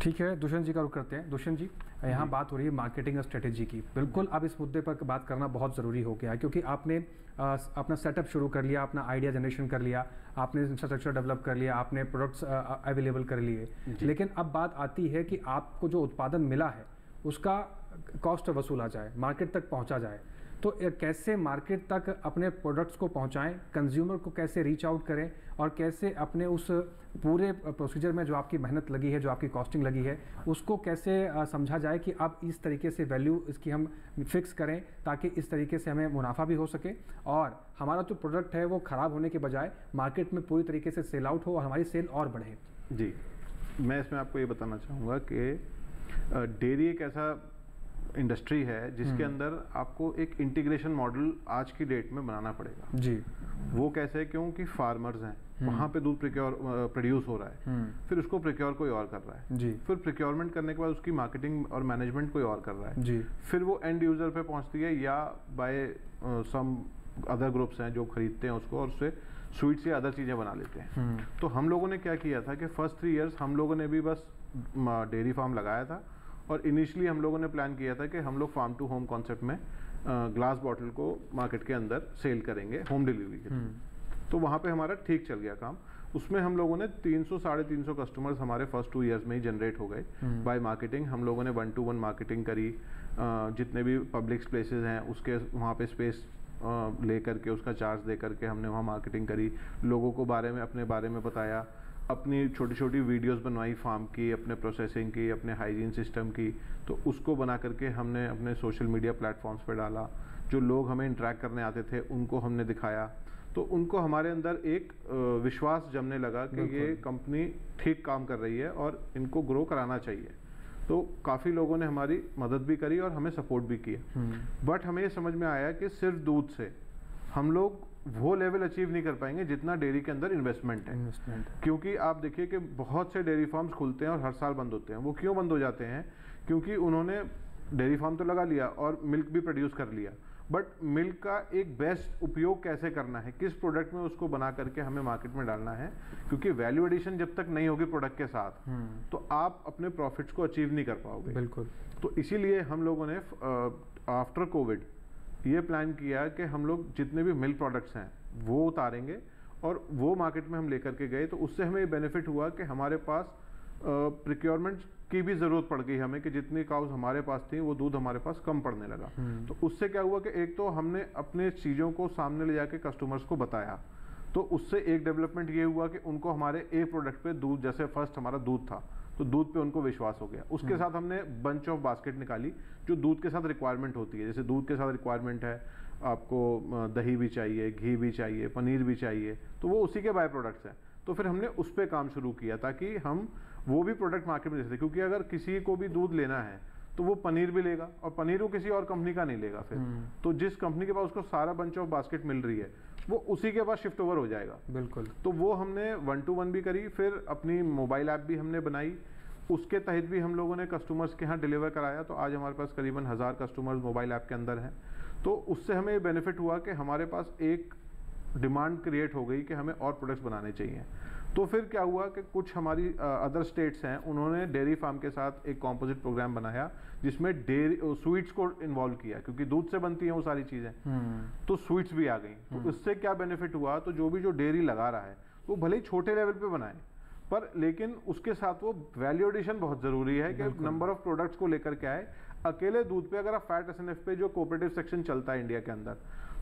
ठीक है, दुष्यंत जी का रुख करते हैं। दुष्यंत जी, यहाँ बात हो रही है मार्केटिंग और स्ट्रेटेजी की। बिल्कुल अब इस मुद्दे पर बात करना बहुत ज़रूरी हो गया है, क्योंकि आपने अपना सेटअप शुरू कर लिया, अपना आइडिया जनरेशन कर लिया, आपने इंफ्रास्ट्रक्चर डेवलप कर लिया, आपने प्रोडक्ट्स अवेलेबल कर लिए, लेकिन अब बात आती है कि आपको जो उत्पादन मिला है उसका कॉस्ट वसूला जाए, मार्केट तक पहुंचा जाए। तो कैसे मार्केट तक अपने प्रोडक्ट्स को पहुंचाएं, कंज्यूमर को कैसे रीच आउट करें और कैसे अपने उस पूरे प्रोसीजर में जो आपकी मेहनत लगी है, जो आपकी कॉस्टिंग लगी है, उसको कैसे समझा जाए कि अब इस तरीके से वैल्यू इसकी हम फिक्स करें ताकि इस तरीके से हमें मुनाफा भी हो सके और हमारा जो प्रोडक्ट है वो ख़राब होने के बजाय मार्केट में पूरी तरीके से सेल आउट हो और हमारी सेल और बढ़े। जी, मैं इसमें आपको ये बताना चाहूँगा कि डेयरी एक ऐसा इंडस्ट्री है जिसके अंदर आपको एक इंटीग्रेशन मॉडल आज की डेट में बनाना पड़ेगा। जी, वो कैसे? क्योंकि फार्मर्स हैं, वहाँ पे दूध प्रोड्यूस हो रहा है, फिर उसको प्रोक्योर कोई और कर रहा है, जी, फिर प्रोक्योरमेंट करने के बाद उसकी मार्केटिंग और मैनेजमेंट कोई और कर रहा है, जी, फिर वो एंड यूजर पे पहुँचती है या बाय सम अदर ग्रुप्स हैं जो खरीदते हैं उसको और उससे स्वीट्स या अदर चीज़ें बना लेते हैं। तो हम लोगों ने क्या किया था कि फर्स्ट 3 इयर्स हम लोगों ने भी बस डेयरी फार्म लगाया था और इनिशियली हम लोगों ने प्लान किया था कि हम लोग फार्म टू होम कॉन्सेप्ट में ग्लास बॉटल को मार्केट के अंदर सेल करेंगे होम डिलीवरी के थ्रू। तो वहाँ पे हमारा ठीक चल गया काम। उसमें हम लोगों ने 300-350 कस्टमर्स हमारे फर्स्ट 2 इयर्स में ही जनरेट हो गए बाय मार्केटिंग। हम लोगों ने 1-to-1 मार्केटिंग करी, जितने भी पब्लिक प्लेसेस हैं उसके वहाँ पे स्पेस ले करके उसका चार्ज दे करके हमने वहाँ मार्केटिंग करी, लोगों को अपने बारे में बताया, अपनी छोटी छोटी वीडियोस बनवाई फार्म की, अपने प्रोसेसिंग की, अपने हाइजीन सिस्टम की, तो उसको बना करके हमने अपने सोशल मीडिया प्लेटफॉर्म्स पे डाला। जो लोग हमें इंटरेक्ट करने आते थे उनको हमने दिखाया, तो उनको हमारे अंदर एक विश्वास जमने लगा कि ये कंपनी ठीक काम कर रही है और इनको ग्रो कराना चाहिए। तो काफ़ी लोगों ने हमारी मदद भी करी और हमें सपोर्ट भी किया। बट हमें ये समझ में आया कि सिर्फ दूध से हम लोग वो लेवल अचीव नहीं कर पाएंगे जितना डेयरी के अंदर इन्वेस्टमेंट है। क्योंकि आप देखिए कि बहुत से डेयरी फार्म्स खुलते हैं और हर साल बंद होते हैं। वो क्यों बंद हो जाते हैं? क्योंकि उन्होंने डेयरी फार्म तो लगा लिया और मिल्क भी प्रोड्यूस कर लिया, बट मिल्क का एक बेस्ट उपयोग कैसे करना है, किस प्रोडक्ट में उसको बना करके हमें मार्केट में डालना है। क्योंकि वैल्यू एडिशन जब तक नहीं होगी प्रोडक्ट के साथ तो आप अपने प्रॉफिट्स को अचीव नहीं कर पाओगे। बिल्कुल। तो इसीलिए हम लोगों ने आफ्टर कोविड ये प्लान किया कि हम लोग जितने भी मिल्क प्रोडक्ट्स हैं वो उतारेंगे और वो मार्केट में हम लेकर के गए। तो उससे हमें बेनिफिट हुआ कि हमारे पास प्रोक्योरमेंट की भी ज़रूरत पड़ गई हमें, कि जितनी काउज हमारे पास थी वो दूध हमारे पास कम पड़ने लगा। तो उससे क्या हुआ कि एक तो हमने अपने चीज़ों को सामने ले जाके कस्टमर्स को बताया, तो उससे एक डेवलपमेंट ये हुआ कि उनको हमारे एक प्रोडक्ट पे दूध, जैसे फर्स्ट हमारा दूध था तो दूध पे उनको विश्वास हो गया। उसके साथ हमने बंच ऑफ बास्केट निकाली जो दूध के साथ रिक्वायरमेंट होती है। जैसे दूध के साथ रिक्वायरमेंट है आपको दही भी चाहिए, घी भी चाहिए, पनीर भी चाहिए, तो वो उसी के बाय प्रोडक्ट्स हैं। तो फिर हमने उस पर काम शुरू किया ताकि हम वो भी प्रोडक्ट मार्केट में दे सकें। क्योंकि अगर किसी को भी दूध लेना है तो वो पनीर भी लेगा और पनीर वो किसी और कंपनी का नहीं लेगा फिर। तो जिस कंपनी के पास उसको सारा बंच ऑफ बास्केट मिल रही है वो उसी के पास शिफ्ट ओवर हो जाएगा। बिल्कुल। तो वो हमने 1-to-1 भी करी, फिर अपनी मोबाइल ऐप भी हमने बनाई, उसके तहत भी हम लोगों ने कस्टमर्स के यहाँ डिलीवर कराया। तो आज हमारे पास करीबन 1000 कस्टमर्स मोबाइल ऐप के अंदर हैं। तो उससे हमें ये बेनिफिट हुआ कि हमारे पास एक डिमांड क्रिएट हो गई कि हमें और प्रोडक्ट्स बनाने चाहिए। तो फिर क्या हुआ कि कुछ हमारी अदर स्टेट्स हैं, उन्होंने डेयरी फार्म के साथ एक कॉम्पोजिट प्रोग्राम बनाया जिसमें डेयरी स्वीट्स को इन्वॉल्व किया, क्योंकि दूध से बनती हैं वो सारी चीज़ें। तो स्वीट्स भी आ गई। तो इससे क्या बेनिफिट हुआ, तो जो डेयरी लगा रहा है वो भले ही छोटे लेवल पे बनाए, पर लेकिन उसके साथ वो वैल्यू एडिशन बहुत ज़रूरी है कि नंबर ऑफ प्रोडक्ट्स को लेकर के आए। अकेले दूध पे अगर आप फैट एसएनएफ पे जो कोऑपरेटिव सेक्शन चलता है इंडिया के अंदर,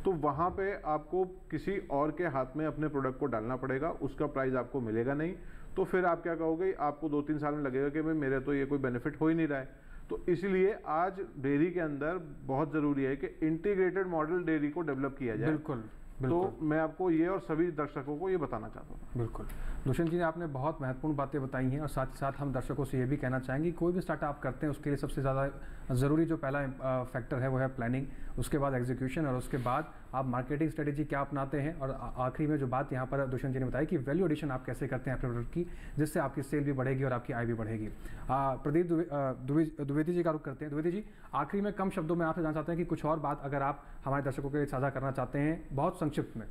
तो वहाँ पे आपको किसी और के हाथ में अपने प्रोडक्ट को डालना पड़ेगा, उसका प्राइस आपको मिलेगा नहीं। तो फिर आप क्या कहोगे, आपको 2-3 साल में लगेगा कि भाई मेरे तो ये कोई बेनिफिट हो ही नहीं रहा है। तो इसलिए आज डेयरी के अंदर बहुत ज़रूरी है कि इंटीग्रेटेड मॉडल डेयरी को डेवलप किया जाए। बिल्कुल। तो मैं आपको ये और सभी दर्शकों को ये बताना चाहता हूँ। बिल्कुल, दुष्यंत जी ने आपने बहुत महत्वपूर्ण बातें बताई हैं, और साथ ही साथ हम दर्शकों से ये भी कहना चाहेंगे, कोई भी स्टार्टअप आप करते हैं उसके लिए सबसे ज़्यादा ज़रूरी जो पहला फैक्टर है वो है प्लानिंग, उसके बाद एग्जीक्यूशन, और उसके बाद आप मार्केटिंग स्ट्रेटेजी क्या अपनाते हैं, और आखिरी में जो बात यहाँ पर दुष्यंत जी ने बताई कि वैल्यू एडिशन आप कैसे करते हैं अपने प्रोडक्ट की, जिससे आपकी सेल भी बढ़ेगी और आपकी आय भी बढ़ेगी। प्रदीप द्विवेदी जी का रुख करते हैं। द्विवेदी जी, आखिरी में कम शब्दों में आपसे जानना चाहते हैं कि कुछ और बात अगर आप हमारे दर्शकों के लिए साझा करना चाहते हैं बहुत संक्षिप्त में।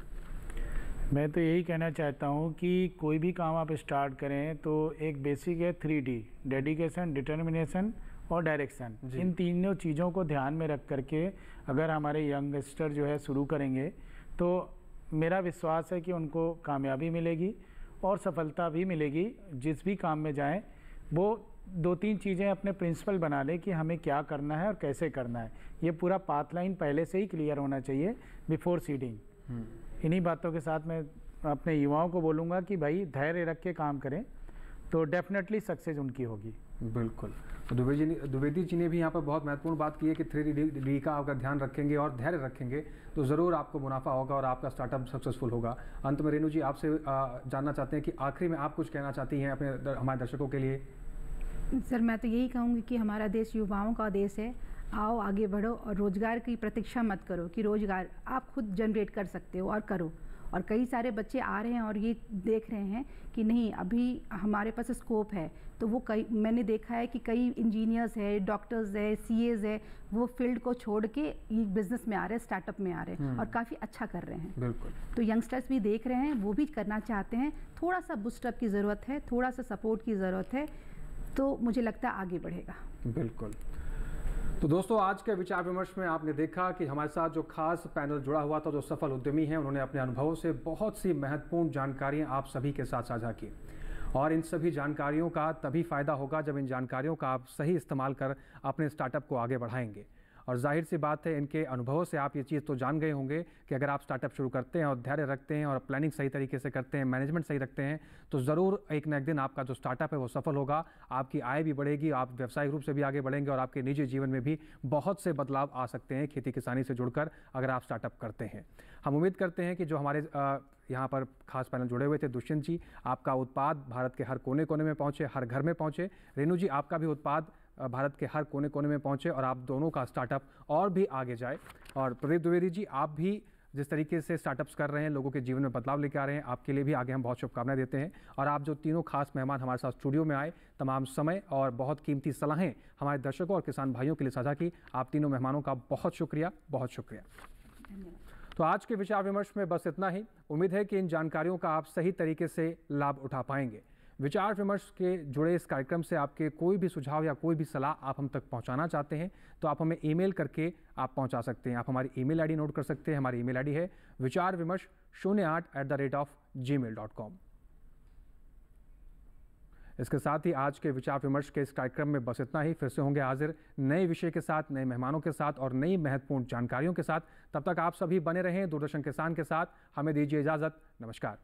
मैं तो यही कहना चाहता हूँ कि कोई भी काम आप स्टार्ट करें तो एक बेसिक है 3D, डेडिकेशन, डिटर्मिनेशन और डायरेक्शन। इन तीनों चीज़ों को ध्यान में रख करके अगर हमारे यंगस्टर जो है शुरू करेंगे तो मेरा विश्वास है कि उनको कामयाबी मिलेगी और सफलता भी मिलेगी। जिस भी काम में जाएं वो 2-3 चीज़ें अपने प्रिंसिपल बना लें कि हमें क्या करना है और कैसे करना है। ये पूरा पाथ लाइन पहले से ही क्लियर होना चाहिए बिफोर सीडिंग। इन्हीं बातों के साथ मैं अपने युवाओं को बोलूँगा कि भाई धैर्य रख के काम करें तो डेफिनेटली सक्सेस उनकी होगी। बिल्कुल। तो द्विवेदी जी ने भी यहाँ पर बहुत महत्वपूर्ण बात की है कि 3D का अगर ध्यान रखेंगे और धैर्य रखेंगे तो ज़रूर आपको मुनाफा होगा और आपका स्टार्टअप सक्सेसफुल होगा। अंत में रेणु जी आपसे जानना चाहते हैं कि आखिरी में आप कुछ कहना चाहती हैं अपने हमारे दर्शकों के लिए। सर मैं तो यही कहूँगी कि हमारा देश युवाओं का देश है, आओ आगे बढ़ो और रोज़गार की प्रतीक्षा मत करो कि रोज़गार आप खुद जनरेट कर सकते हो और करो। और कई सारे बच्चे आ रहे हैं और ये देख रहे हैं कि नहीं अभी हमारे पास स्कोप है, तो वो मैंने देखा है कि कई इंजीनियर्स है, डॉक्टर्स है, CAs है, वो फील्ड को छोड़ के ये बिज़नेस में आ रहे हैं, स्टार्टअप में आ रहे हैं और काफ़ी अच्छा कर रहे हैं। बिल्कुल। तो यंगस्टर्स भी देख रहे हैं, वो भी करना चाहते हैं। थोड़ा सा बूस्टअप की ज़रूरत है, थोड़ा सा सपोर्ट की ज़रूरत है, तो मुझे लगता है आगे बढ़ेगा। बिल्कुल। तो दोस्तों, आज के विचार विमर्श में आपने देखा कि हमारे साथ जो खास पैनल जुड़ा हुआ था, जो सफल उद्यमी हैं, उन्होंने अपने अनुभवों से बहुत सी महत्वपूर्ण जानकारियां आप सभी के साथ साझा की। और इन सभी जानकारियों का तभी फ़ायदा होगा जब इन जानकारियों का आप सही इस्तेमाल कर अपने स्टार्टअप को आगे बढ़ाएंगे। और जाहिर सी बात है, इनके अनुभवों से आप ये चीज़ तो जान गए होंगे कि अगर आप स्टार्टअप शुरू करते हैं और धैर्य रखते हैं और प्लानिंग सही तरीके से करते हैं, मैनेजमेंट सही रखते हैं, तो ज़रूर एक न एक दिन आपका जो स्टार्टअप है वो सफल होगा, आपकी आय भी बढ़ेगी, आप व्यवसायिक रूप से भी आगे बढ़ेंगे और आपके निजी जीवन में भी बहुत से बदलाव आ सकते हैं खेती किसानी से जुड़कर अगर आप स्टार्टअप करते हैं। हम उम्मीद करते हैं कि जो हमारे यहाँ पर खास पैनल जुड़े हुए थे, दुष्यंत जी, आपका उत्पाद भारत के हर कोने कोने में पहुँचे, हर घर में पहुँचे। रेणु जी, आपका भी उत्पाद भारत के हर कोने कोने में पहुँचे और आप दोनों का स्टार्टअप और भी आगे जाए। और प्रदीप द्विवेदी जी, आप भी जिस तरीके से स्टार्टअप्स कर रहे हैं, लोगों के जीवन में बदलाव लेकर आ रहे हैं, आपके लिए भी आगे हम बहुत शुभकामनाएं देते हैं। और आप जो तीनों खास मेहमान हमारे साथ स्टूडियो में आए, तमाम समय और बहुत कीमती सलाहें हमारे दर्शकों और किसान भाइयों के लिए साझा की, आप तीनों मेहमानों का बहुत शुक्रिया, बहुत शुक्रिया। तो आज के विचार विमर्श में बस इतना ही। उम्मीद है कि इन जानकारियों का आप सही तरीके से लाभ उठा पाएंगे। विचार विमर्श के जुड़े इस कार्यक्रम से आपके कोई भी सुझाव या कोई भी सलाह आप हम तक पहुंचाना चाहते हैं तो आप हमें ईमेल करके आप पहुंचा सकते हैं। आप हमारी ईमेल आईडी नोट कर सकते हैं। हमारी ईमेल आईडी है vicharvimarsh08@gmail.com। इसके साथ ही आज के विचार विमर्श के इस कार्यक्रम में बस इतना ही। फिर से होंगे हाजिर नए विषय के साथ, नए मेहमानों के साथ और नई महत्वपूर्ण जानकारियों के साथ। तब तक आप सभी बने रहें दूरदर्शन किसान के साथ। हमें दीजिए इजाज़त। नमस्कार।